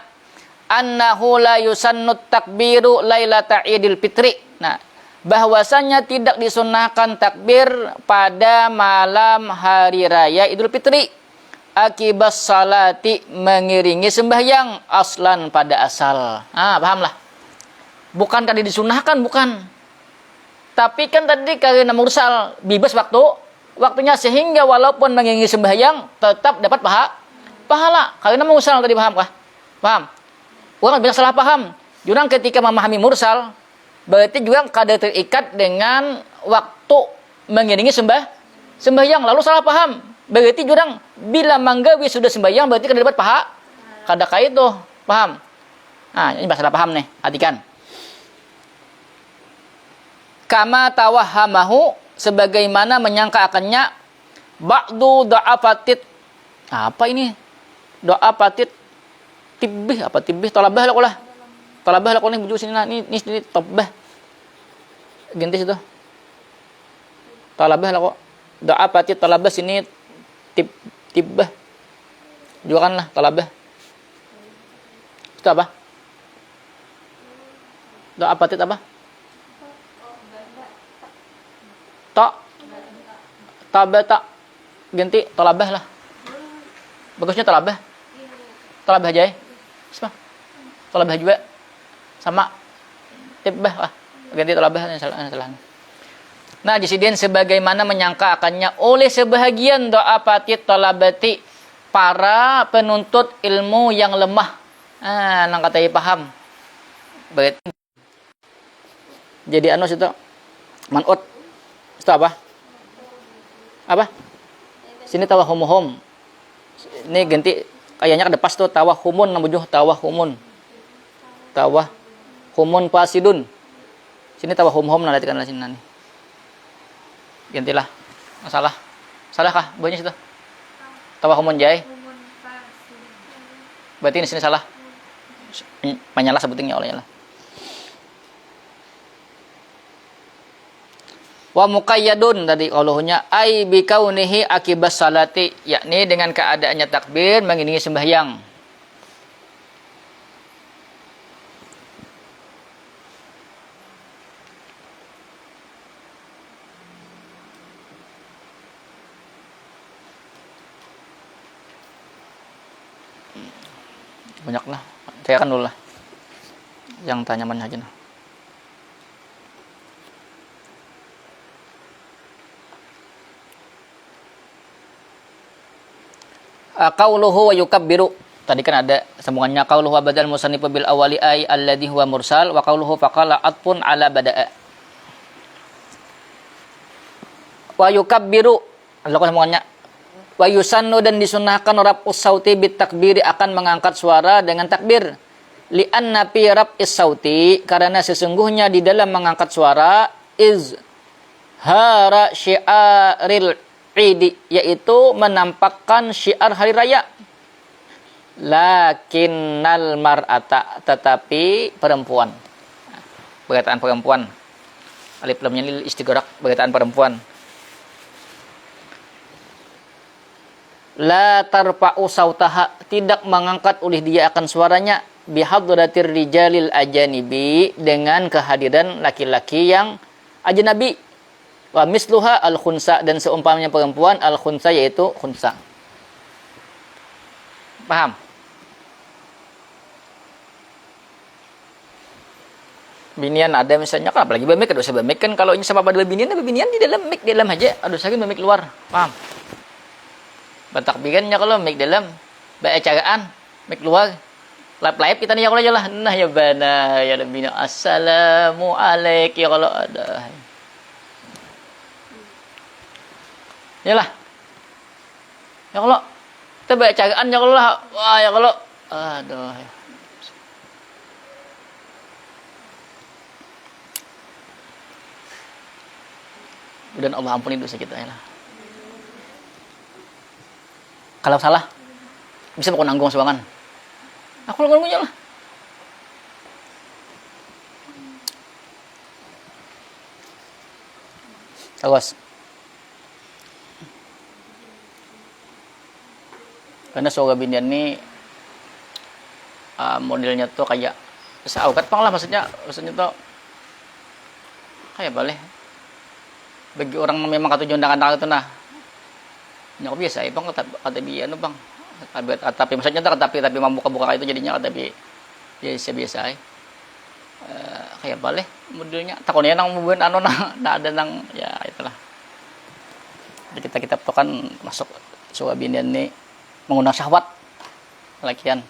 annahu la yusannu takbiru lailata idil fitri. Nah, bahwasanya tidak disunnahkan takbir pada malam hari raya Idul Fitri akibas salati, mengiringi sembahyang aslan pada asal. Pahamlah. Bukan tadi disunnahkan, bukan. Tapi kan tadi karena mursal bebas waktunya, sehingga walaupun mengiringi sembahyang tetap dapat pahala. Karena mursal tadi, paham kah? Paham? Orang bisa salah paham. Jurang ketika memahami mursal berarti juga kada terikat dengan waktu mengiringi sembahyang, lalu salah paham. Berarti jurang bila manggawi sudah sembahyang berarti kada dapat paha. Kada kait tuh, paham? Ini salah paham nih, hatikan. Kama tawahhamahu, sebagaimana menyangka akannya ba'du da'afatit. Apa ini? Da'afatit tibbih, apa tibbih? Talabah lah. Talabah lah, ini bujuk sini nah, ini tabah. Ganti situ. Talabah lah kok. Doa pati talabah sini tibbah. Juakan lah talabah. Itu apa? Doa pati apa? Tabata. Ganti talabah lah. Bagusnya talabah. Talabah aja ya. Talabah juga. Sama tibbah ganti talabah salah. Nah, disiden sebagaimana menyangka akannya oleh sebahagian doa patit talabati, para penuntut ilmu yang lemah. Nang katai paham. Berarti jadi anu situ manut. Itu apa? Apa? Sini tawahumuhum. Ini ganti kayaknya ada pas tuh tawahumun namujuh tawahumun. Tawahumun fasidun. Sini tawahumhum nanti kan sini nih. Gantilah. Masalah. Salah kah? Banyak situ. Tawahumun jai. Berarti di sini salah. Panyalah sebutingnya olehnya lah. Wa muqayyadun tadi qauluhnya ai bi kaunihi akibas salati, yakni dengan keadaannya takbir mengiringi sembahyang. Banyak lah, saya kan dulu lah yang tanya mana aja nah. Qauluhu wa yukabbiru, tadi kan ada sambungannya. Qauluhu wa badal musannifu bil awali ay alladhi huwa mursal, wa qauluhu faqala atfun ala bada'a. Wa yukabbiru, ada sambungannya. Wa yusannu, dan disunnahkan raf'us sauti bit takbiri, akan mengangkat suara dengan takbir. Li'anna fi raf'is sauti, karena sesungguhnya di dalam mengangkat suara izhara syiaril idi, yaitu menampakkan syiar hari raya. Lakinnal mar'ata, tetapi perempuan. Perkataan perempuan. Alif lamnya lil istighraq, perkataan perempuan. La tarfa'u sautaha, tidak mengangkat oleh dia akan suaranya, bihadratir rijalil ajanibi, dengan kehadiran laki-laki yang ajnabi. Wa misluha al khunsa, dan seumpamanya perempuan al khunsa, yaitu khunsa. Paham? Binian ada misalnya, kan apalagi bemik, ada usah bemik kan, kalau ini sama pada binian di dalam mik, di dalam aja, ada usah bemik luar. Paham? Bentakbirannya kalau mik dalam, bacaan mik luar, live kita nih ya kalau aja lah. Nah ya bana ya bina, assalamu alaikum ya kalau ada. Yalah. Ya kalau kita baca cagaan ya kalau lah. Wah, ya kalau aduh. Dan Allah ampuni dosa kita ya lah. Kalau salah bisa pokok nanggung suangan. Aku ngomongnya lah. Awas. Karena surga binian ini modelnya tuh kayak saukat pang lah maksudnya tuh kayak boleh bagi orang memang kata jondangan itu nah nyok biasa ya bang kata biar anu bang tapi maksudnya tuh tapi membuka-buka itu jadinya tapi biasa ya kayak boleh modelnya takutnya nang mungkin anu nah ada nang ya itulah kita tuh kan masuk surga binian ini mengundang syahwat lakian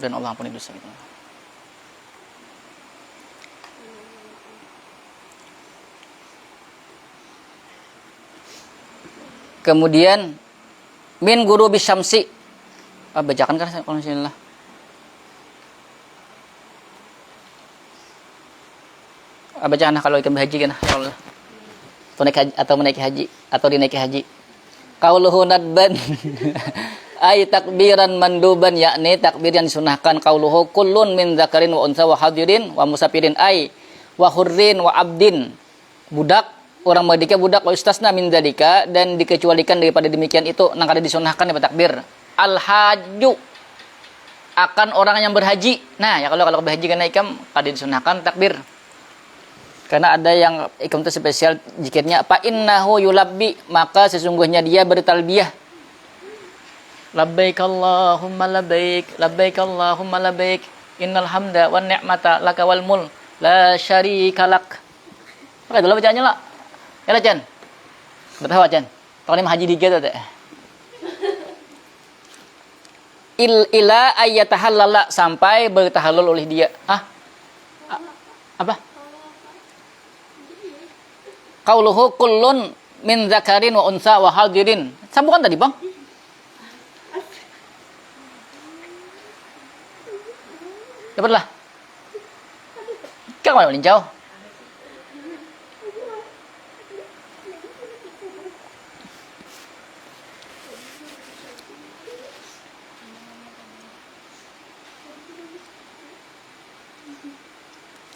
dan Allah ampuni dosa kita. Kemudian min guru bisyamsi bacakan kan kalau misalnya bacaan kalau ikut haji kan Allah atau menaiki haji atau dinaiki haji qauluhu nadban ay takbiran manduban yakni takbir yang disunahkan qauluhu kullun min dzakarin wa unsa wa hadirin wa musafirin ay wa hurrin wa abdin budak orang merdeka budak wa istasna min dzalika dan dikecualikan daripada demikian itu nang kada disunahkan ya takbir al haju akan orang yang berhaji nah ya kalau berhaji kan ikam kada disunahkan takbir. Karena ada yang ikam itu spesial zikirnya fa innahu yulabbi maka sesungguhnya dia bertalbiyah labbaik Allahumma labbaik labbaik Allahumma labbaik innal hamda wan ni'mata laka wal mul la syarika lak. Oke dulu bacaannya lah. Ya lah Chan. Betul Chan. Tahun ini haji dikit teh. Ila ayyatahallala sampai bertahallul oleh dia. Apa? Qauluhu kullun min dzakarin wa unsa wa hadirin. Sambungan tadi, Bang. Dapatlah. Kau mana meninjau?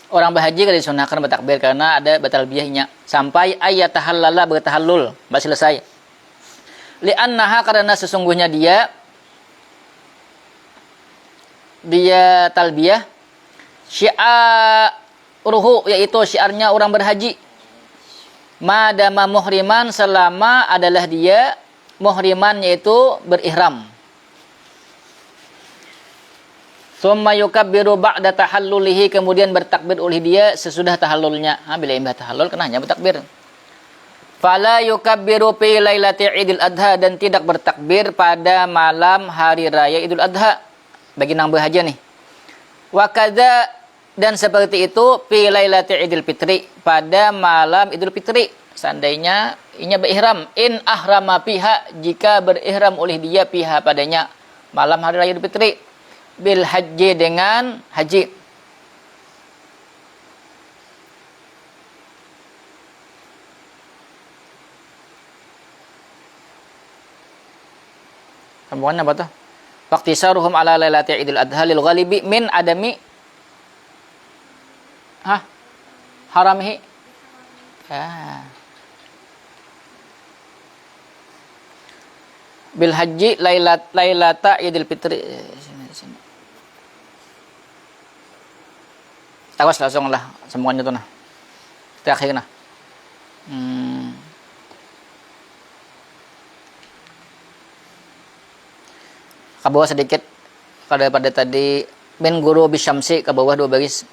Orang berhaji kada disunahkan bertakbir karena ada batalbiyahnya sampai ayat tahallala bertahallul baru selesai. Li'annaha karena sesungguhnya dia talbiyah syi'aruhu yaitu syiarnya orang berhaji madama muhriman selama adalah dia muhriman yaitu berihram. Summa yukabbiru ba'da tahallulihi kemudian bertakbir oleh dia sesudah tahallulnya. Bila imbah tahallul kena hanya bertakbir. Fala yukabbiru fi lailati Idul Adha dan tidak bertakbir pada malam hari raya Idul Adha bagi nang berhaji nih. Wa kadza dan seperti itu fi lailati Idul Fitri pada malam Idul Fitri seandainya inya berihram in ahrama piha jika berihram oleh dia piha padanya malam hari raya Idul Fitri bil haji dengan haji. Sambungannya apa tuh? Waqtisaruhum ala lailati Idul Adha lil ghalibi min adami haramihi. Bil haji lailata Idul Fitri. Awas langsung lah semuanya tuh nah. Terakhir nah. Ke bawah sedikit pada tadi min guru bisyamsi ke bawah 2 baris.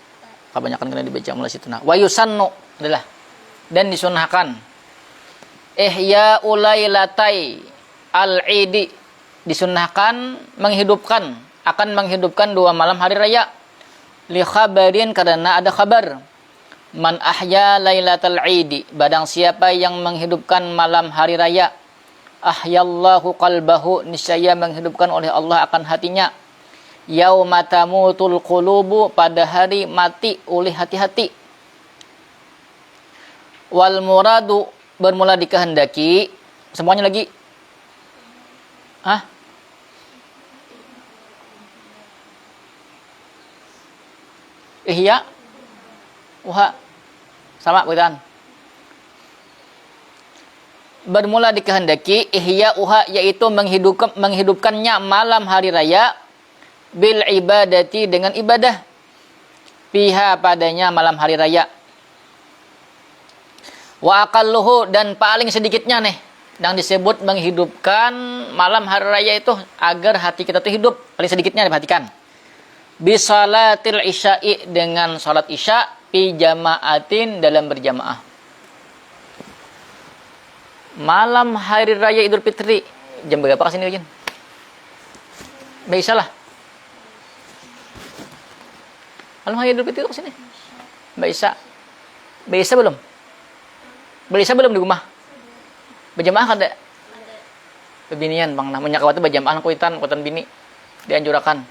Kebanyakan kena dibaca mulai situ nah. Wa yusannu adalah dan disunahkan ihya ulailatai al-idi disunahkan akan menghidupkan 2 malam hari raya li khabarin karena ada kabar Man ahya lailatal idi, barang siapa yang menghidupkan malam hari raya, ahyallahu qalbahu, niscaya menghidupkan oleh Allah akan hatinya. Yauma tamutul qulubu, pada hari mati oleh hati-hati. Wal muradu, bermula dikehendaki. Semuanya lagi. Hah? Ihya. Uha. Sama bukan? Bermula dikehendaki, ihya uha, yaitu menghidupkannya malam hari raya, bil ibadati, dengan ibadah, fiha, padanya malam hari raya. Wa aqalluhu, dan paling sedikitnya nih yang disebut menghidupkan malam hari raya itu agar hati kita tuh hidup, paling sedikitnya diperhatikan. Bisalatil isya'i, dengan salat isya, fi jama'atin, dalam berjamaah. Malam hari raya Idul Fitri jam berapa kesini Ujin? Bisa lah. Malam hari Idul Fitri kesini. Bisa. Bisa belum? Bisa belum di rumah? Berjamaah ada? Bebinian bang, namanya kawat berjamaah kuitan bini dianjurkan.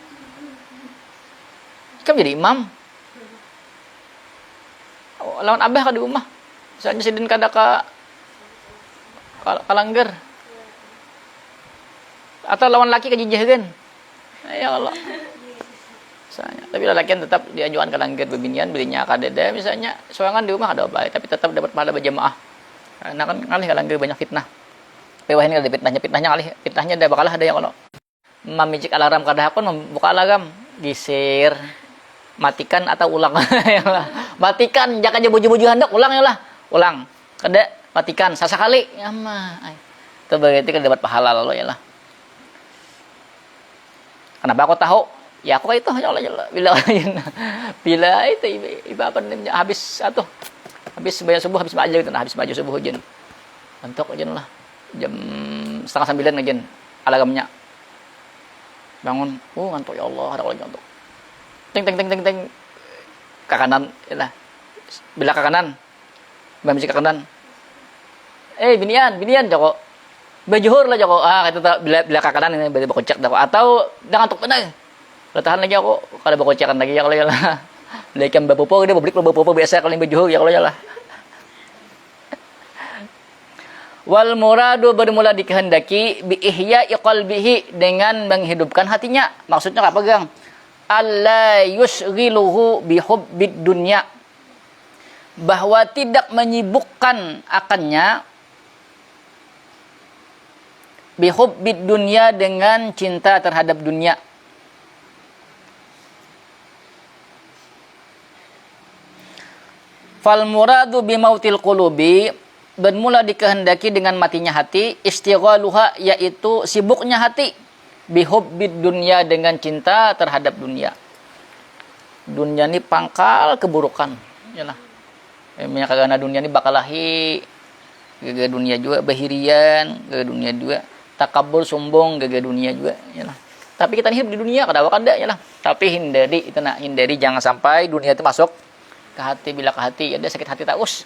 Kan jadi imam. Lawan abah ka di rumah. Misalnya sidin kada ka kalanggar. Atau lawan laki ka jijahkeun. Ya Allah. Misalnya, tapi lelakian tetap dianjurkan kalanggar bebinian belinya kadeda misalnya sorangan di rumah ada baik tapi tetap dapat pahala berjamaah. Karena kan ngalih kalanggar banyak fitnah. Tapi wah ini ada fitnahnya ngalih. Fitnahnya ada bakalah ada yang kalau mamicik alarm kada pun membuka alarm gisir. Matikan atau ulang. Matikan, jangan buju-buju hendak ulang ya lah. Ulang. Kada matikan sasakali. Ya mah. Itu berarti kan dapat pahala lo ya lah. Kenapa aku tahu? Ya aku itu ya Allah. Bila itu ibadah habis atuh. Habis bayar subuh habis baju itu habis baju subuh hujan. Untuk hujan lah. Jam 8:30 hujan alarmnya. Bangun. Ngantuk ya Allah, ada lagi ngantuk. Ting ke kanan ya, bila ke kanan bamsi ke kanan binian Joko bajuhur lah Joko kata bila ke kanan ini berarti bakocak Joko atau dengan tuk benar tahan lagi aku kalau bakocakan lagi ya kalau ya lah laikan bapopo dia publik bapopo biasa kalau bajuhur ya kalau ya lah. Wal muradu, bermula dikehendaki, bi ihya'i qalbihi, dengan menghidupkan hatinya. Maksudnya apa gang? Alla yusghiluhu bihubbid dunya, bahwa tidak menyibukkan akannya bihubbid dunya, dengan cinta terhadap dunia. Fal muradu bimautil qulubi, bermula dikehendaki dengan matinya hati, istighaluha, yaitu sibuknya hati, bihubbid dunya, dengan cinta terhadap dunia. Dunia ini pangkal keburukan, yalah. Emangnya kagana dunia ini bakalahi, gaga dunia juga bahirian, gaga dunia juga takabur sombong, gaga dunia juga, yalah. Tapi kita hidup di dunia kada yalah. Tapi hindari jangan sampai dunia itu masuk ke hati. Bila ke hati ada sakit hati taus.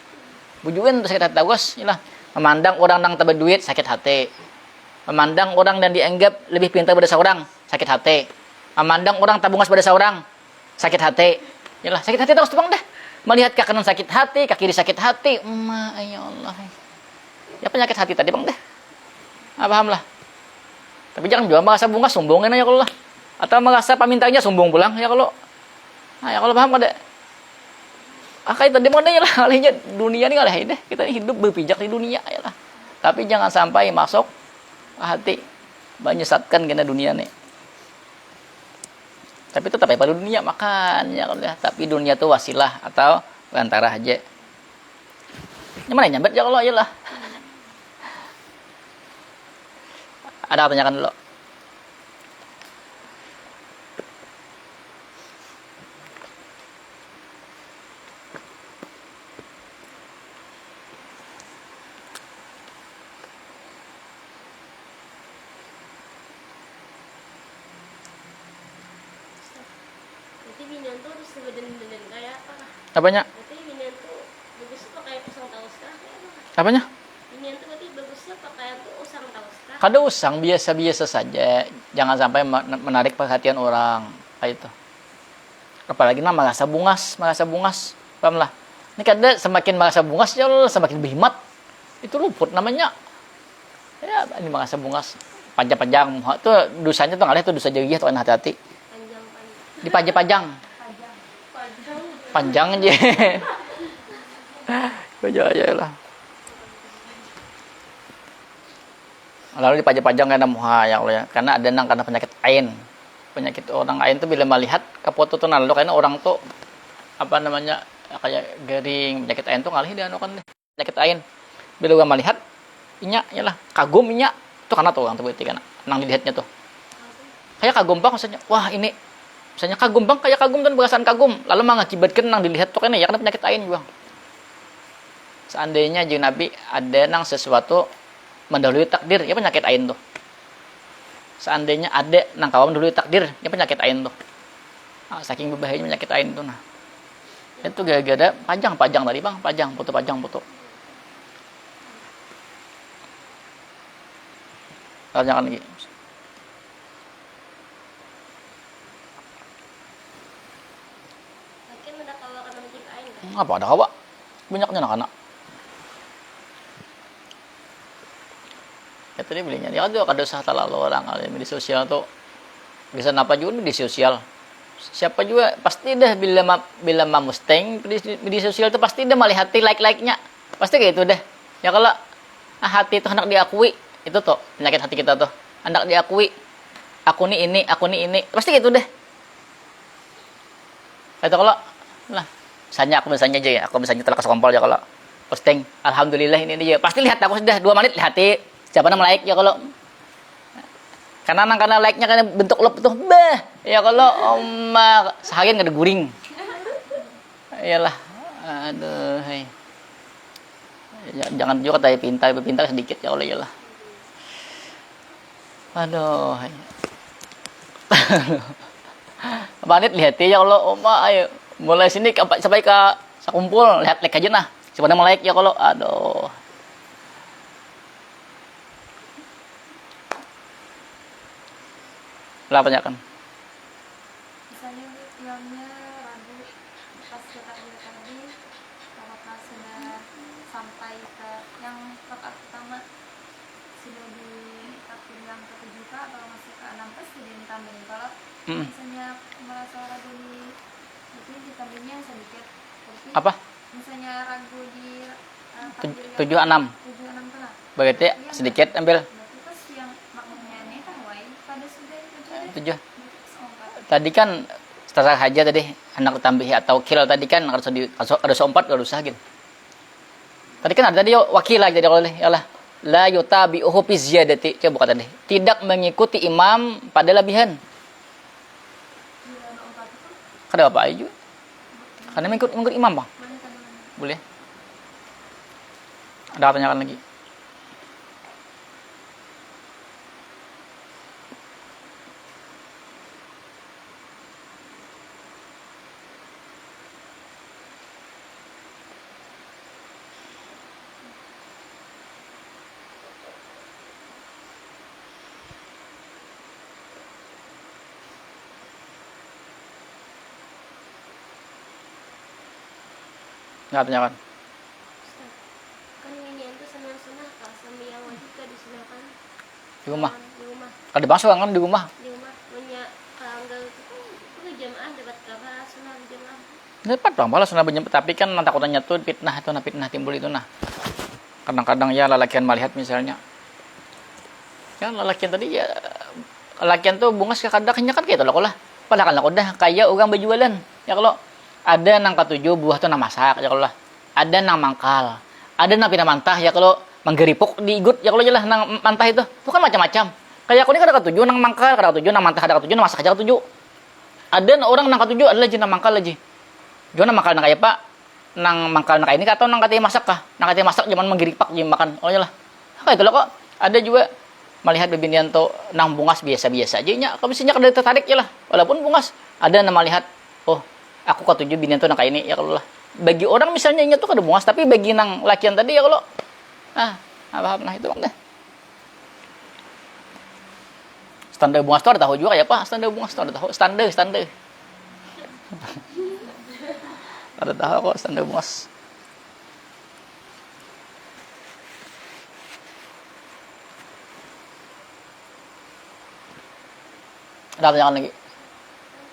Bujuan sakit hati taus, yalah. Memandang orang nang tak berduit sakit hati. Memandang orang dan dianggap lebih pintar pada seorang, sakit hati. Memandang orang tabungas pada seorang, sakit hati. Yalah, sakit hati terus bang dah. Melihat ke kanan sakit hati, ke kiri sakit hati. Ya Allah. Ya penyakit hati tadi bang dah. Paham lah. Tapi jangan juga merasa bunga sombongin ya kalau lah. Atau merasa pamintanya sombong pulang ya kalau. Ya kalau paham ada. Kayak tadi bang dah ya lah. Alihnya dunia ini alih deh. Kita ini hidup berpijak di dunia ya lah. Tapi jangan sampai masuk hati menyesatkan kena dunia nih. Tapi tetap pada dunia makan ya kalau ya. Tapi dunia itu wasilah atau perantara aja. Gimana nyambet ya kalau ya lah. Ada tanyakan dulu. Berarti binian tuh harus sebedan kayak apa? Apanya? Berarti binian tuh Apanya? Ini tuh berarti bagusnya pakaian tuh usang tahu kah? Kada usang, biasa-biasa saja. Jangan sampai menarik perhatian orang. Kayak itu. Apalagi nah merasa bungas. Paham lah. Ini kada semakin merasa bungas ya Allah, semakin berhemat. Itu luput namanya. Ya, ini merasa bungas. Panjang-panjang. Itu dosanya tuh ngalih tuh dosa jariah tuh hati-hati. Panjang. Dipajang-pajang. Panjang aja. Panjang aja lah. Lalu dipajang-pajang karena muha ya Allah ya. Karena ada nang karena penyakit ain. Penyakit orang ain tuh bila melihat kapoto tuh lalu karena orang tuh apa namanya kayak garing, penyakit ain tuh ngalih dia kan penyakit ain. Bila gua melihat inya lah kagum inya tuh karena tuh orang tuh berarti kan nang dilihatnya tuh. Kayak kagum bang maksudnya. Wah, ini misalnya kagum bang kayak kagum dan perasaan kagum lalu mengakibatkan nang dilihat tuh kan ya karena penyakit ain bang. Seandainya jeung Nabi ada nang sesuatu mendahului takdir, ya penyakit ain tuh. Seandainya ada nang kawan mendahului takdir, ya penyakit ain tuh. Nah, saking berbahayanya penyakit ain tuh nah. Itu gara-gara pajang tadi bang, pajang foto. Tanyakan lagi. Mungkin ada kawa karena bikin ain kan? Apa ada kawa? Banyaknya anak-anak. Ya tadi belinya dia ada dosa terlalu orang kali media sosial tuh bisa apa juga di sosial. Siapa juga pasti dah bila Mustang di media sosial tuh pasti dah melihat like-nya. Pasti kayak itu deh. Ya kalau hati itu hendak diakui, itu tuh penyakit hati kita tuh. Hendak diakui. Aku nih ini. Pasti kayak itu deh. Itu kalau lah aku misalnya aja ya, aku misalnya telah kesompol ya kalau posting alhamdulillah ini dia. Pasti lihat aku sudah 2 menit lihati. Siapa nama like ya kalau karena like-nya kan bentuk lop tuh bah ya kalau seharian nggak ada guring iyalah aduh hey. Jangan juga kata pintar sedikit ya Allah iyalah aduh hey. Banit lihat ya Allah ayo mulai sini sampai ke sakumpul lihat like aja nah siapa nama like ya kalau aduh. Lah tanyakan. Misalnya pulangnya ragu pas kita udah tadi, kalau pas sudah sampai ke yang rakaat pertama sudah di takbir yang ke-7 atau masih ke-6 pasti ditambahin. Kalau misalnya merasa ragu di itu ditambahinnya sedikit. Tapi Apa? misalnya ragu di takbir 7-6. 7-6 tuh lah. Berarti sedikit ambil Berarti pas yang makmumnya ini kan wae pada sudah itu 7. Tadi kan setelah haja tadi anak tambahi atau kil tadi kan harus ada 4 enggak usah gitu. Tadi kan ada tadi wakil lagi jadi oleh ya lah. La yutabi'uhu fi ziyadati. Coba kata tadi. Tidak mengikuti imam pada lebihan. Kada apa aja. Karena mengikut imam, Bang. Boleh. Ada pertanyaan lagi? Nggak tanyakan. Ustaz, kan ini itu sunnah kah sama yang wajib kah disunahkan Di rumah. di rumah Kada bangsa kan di rumah. punya kalau itu jamaah dapat kabar sunnah jamaah Dapat bang, malah sunnah berjamaah. Tapi kan takutnya tuh fitnah timbul itu nah. Kadang-kadang ya lelakian melihat misalnya. Ya lelakian tadi ya lelakian tuh bungas kadang-kadang kan kayak itu lah. Padahal kan dah kayak orang berjualan. Ya kalau ada nang ketujuh buah tuh nang masak ya kalau ada nang mangkal. Ada nang pindah mantah ya kalau menggeripuk di igut ya kalau jelas nang mantah itu. Itu kan macam-macam. Kayak aku ini kada ketujuh nang mangkal, kada ketujuh nang mantah, kada ketujuh nang masak aja ketujuh. Ada orang nang ketujuh ada lagi nang mangkal lagi. Jual nang mangkal nang kayak pak nang mangkal nang kayak ini atau nang katanya masak kah? Nang katanya masak zaman menggeripak jadi makan. Oh lah. Kayak itu lah kok. Ada juga melihat bebinian tuh nang bungas biasa-biasa aja nya. Kalau misalnya kada tertarik ya lah. Walaupun bungas ada nang melihat oh aku ketujuh binian tuh nang kayak ini ya kalau lah. Bagi orang misalnya ingat tuh kada bungas tapi bagi nang lakian tadi ya kalau Paham lah itu bang deh. Standar bunga store tahu juga ya pak? Standar bunga store tahu. Standar. Ada tahu kok standar bunga. Ada pertanyaan lagi?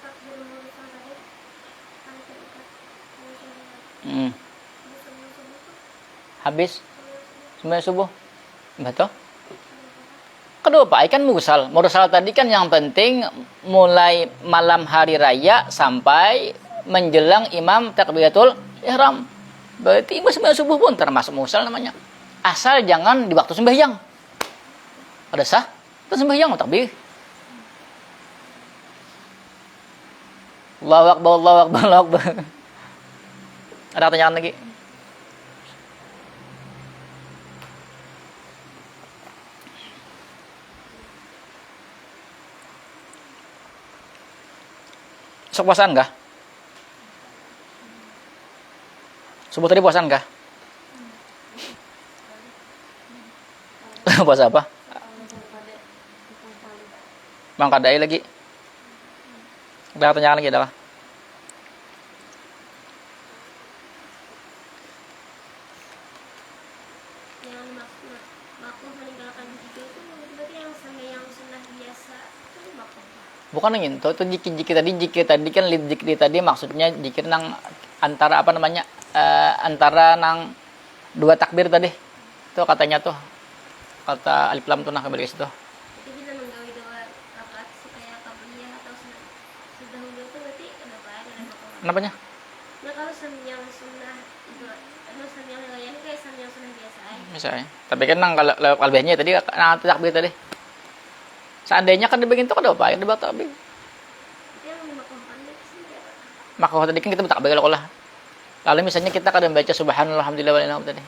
Takbir mursal tadi kan terikat dengan syahwat. Hmm. Habis sebelum subuh tuh Habis sembahyang subuh. Betul. kenapa? Kedua Pak, ikan mursal. Mursal tadi kan yang penting mulai malam hari raya sampai menjelang imam takbiratul ihram. Berarti imam sembahyang subuh pun termasuk mursal namanya. Asal jangan di waktu sembahyang. Ada sah? Terus sembahyang takbir. Allahu Akbar, Allahu Akbar, Allahu Akbar. Ada pertanyaan lagi? Sok puasaan kah? Subuh tadi puasaan kah? Puasa apa? Bang Kadai lagi. Ada pertanyaan lagi adalah Yang makruh meninggalkan zikir itu berarti yang sembahyang sunnah biasa itu makruh. bukan yang itu jikir tadi kan zikir tadi maksudnya zikir nang antara apa namanya antara nang dua takbir tadi itu katanya tuh kata alif lam tuh nah kembali ke situ. Jadi bila menggawi 2 rakaat supaya qabliyah atau dahulu itu berarti kenapa ada makruh? Kenapanya? Nah kalau sembahyang sunnah itu anu sembahyang layan kayak sembahyang sunnah biasa aja. Misalnya. Tapi kan nang kalau kalbihnya tadi nah takbir tadi. Seandainya kan dibikin itu kan apa? Ada bakal takbir. Itu yang dimakruhkan itu sih ya. Maka tadi kan kita bertakbir kalau lah. Lalu misalnya kita kadang baca subhanallah alhamdulillah walillah tadi.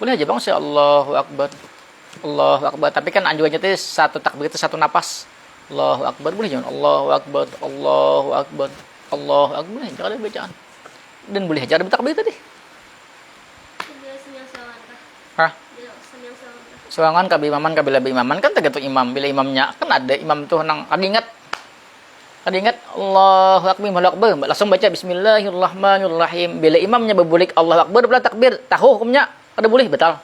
Boleh aja bang, saya Allahu Akbar. Allahu Akbar. Tapi kan anjurannya itu satu takbir itu satu napas. Allahu Akbar. Boleh jangan Allahu Akbar. Allahu Akbar. Allahu Akbar. Boleh jangan ada bacaan. Dan boleh aja ada bertakbir tadi. Bila sembahyang sawan kah? Hah? Bila sembahyang sawan kah? Soangan kabimaman kabila imaman kan tergantung imam. Bila imamnya kan ada imam tuh nang ada ingat Allahu Akbar, Allahu Akbar. Langsung baca Bismillahirrahmanirrahim. Bila imamnya berbulik Allahu Akbar bila takbir, tahu hukumnya ada boleh batal.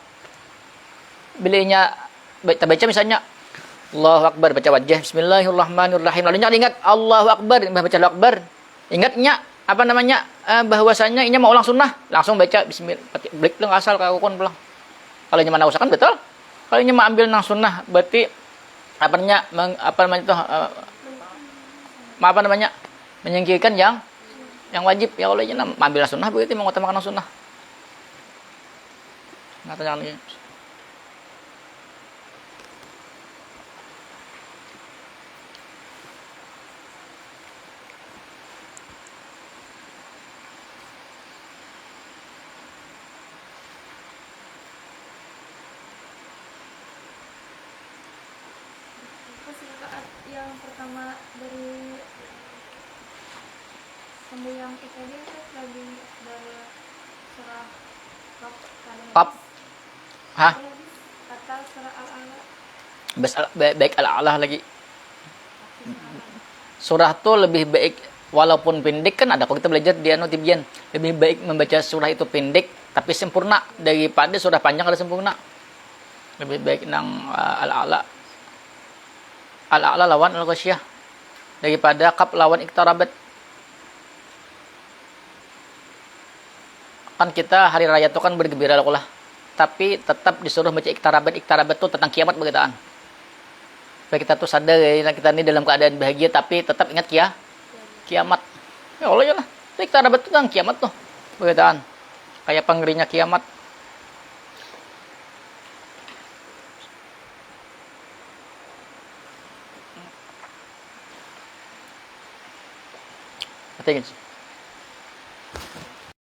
Bilanya baca misalnya Allahu Akbar baca wajah Bismillahirrahmanirrahim. Lalu ingat Allahu Akbar, baca Allahu Akbar. Ingatnya apa namanya bahwasanya ini mau ulang sunnah, langsung baca Bismillah. Balik lang asal kakukon pulang. Kalau nyaman usahakan betul. Kalau nyaman ambil nang sunnah berarti apa namanya menyingkirkan yang wajib. Ya kalau nyaman ambil nang sunnah berarti mengutamakan nang sunnah. Nggak tanya lagi. Pas rakaat yang pertama dari sembahyang kita dia kan lagi dari surah Qaf Qaf. Hah? kata surah Al-A'la. Baik al-a'lah lagi. Surah tuh lebih baik walaupun pendek kan ada kalau kita belajar di Tibyan lebih baik membaca surah itu pendek tapi sempurna daripada surah panjang ada sempurna. Lebih baik nang al-a'la lawan al-ghasyiyah daripada qaf lawan iqtarabat. Kan kita hari raya itu kan bergembira lah. Tapi tetap disuruh baca iqtarabat. Iqtarabat itu tentang kiamat berkaitan. Supaya kita tuh sadar ya, kita ini dalam keadaan bahagia tapi tetap ingat kiamat. Ya Allah ya lah. Iqtarabat itu tentang kiamat tuh berkaitan. Kayak pengerinya kiamat. Penting.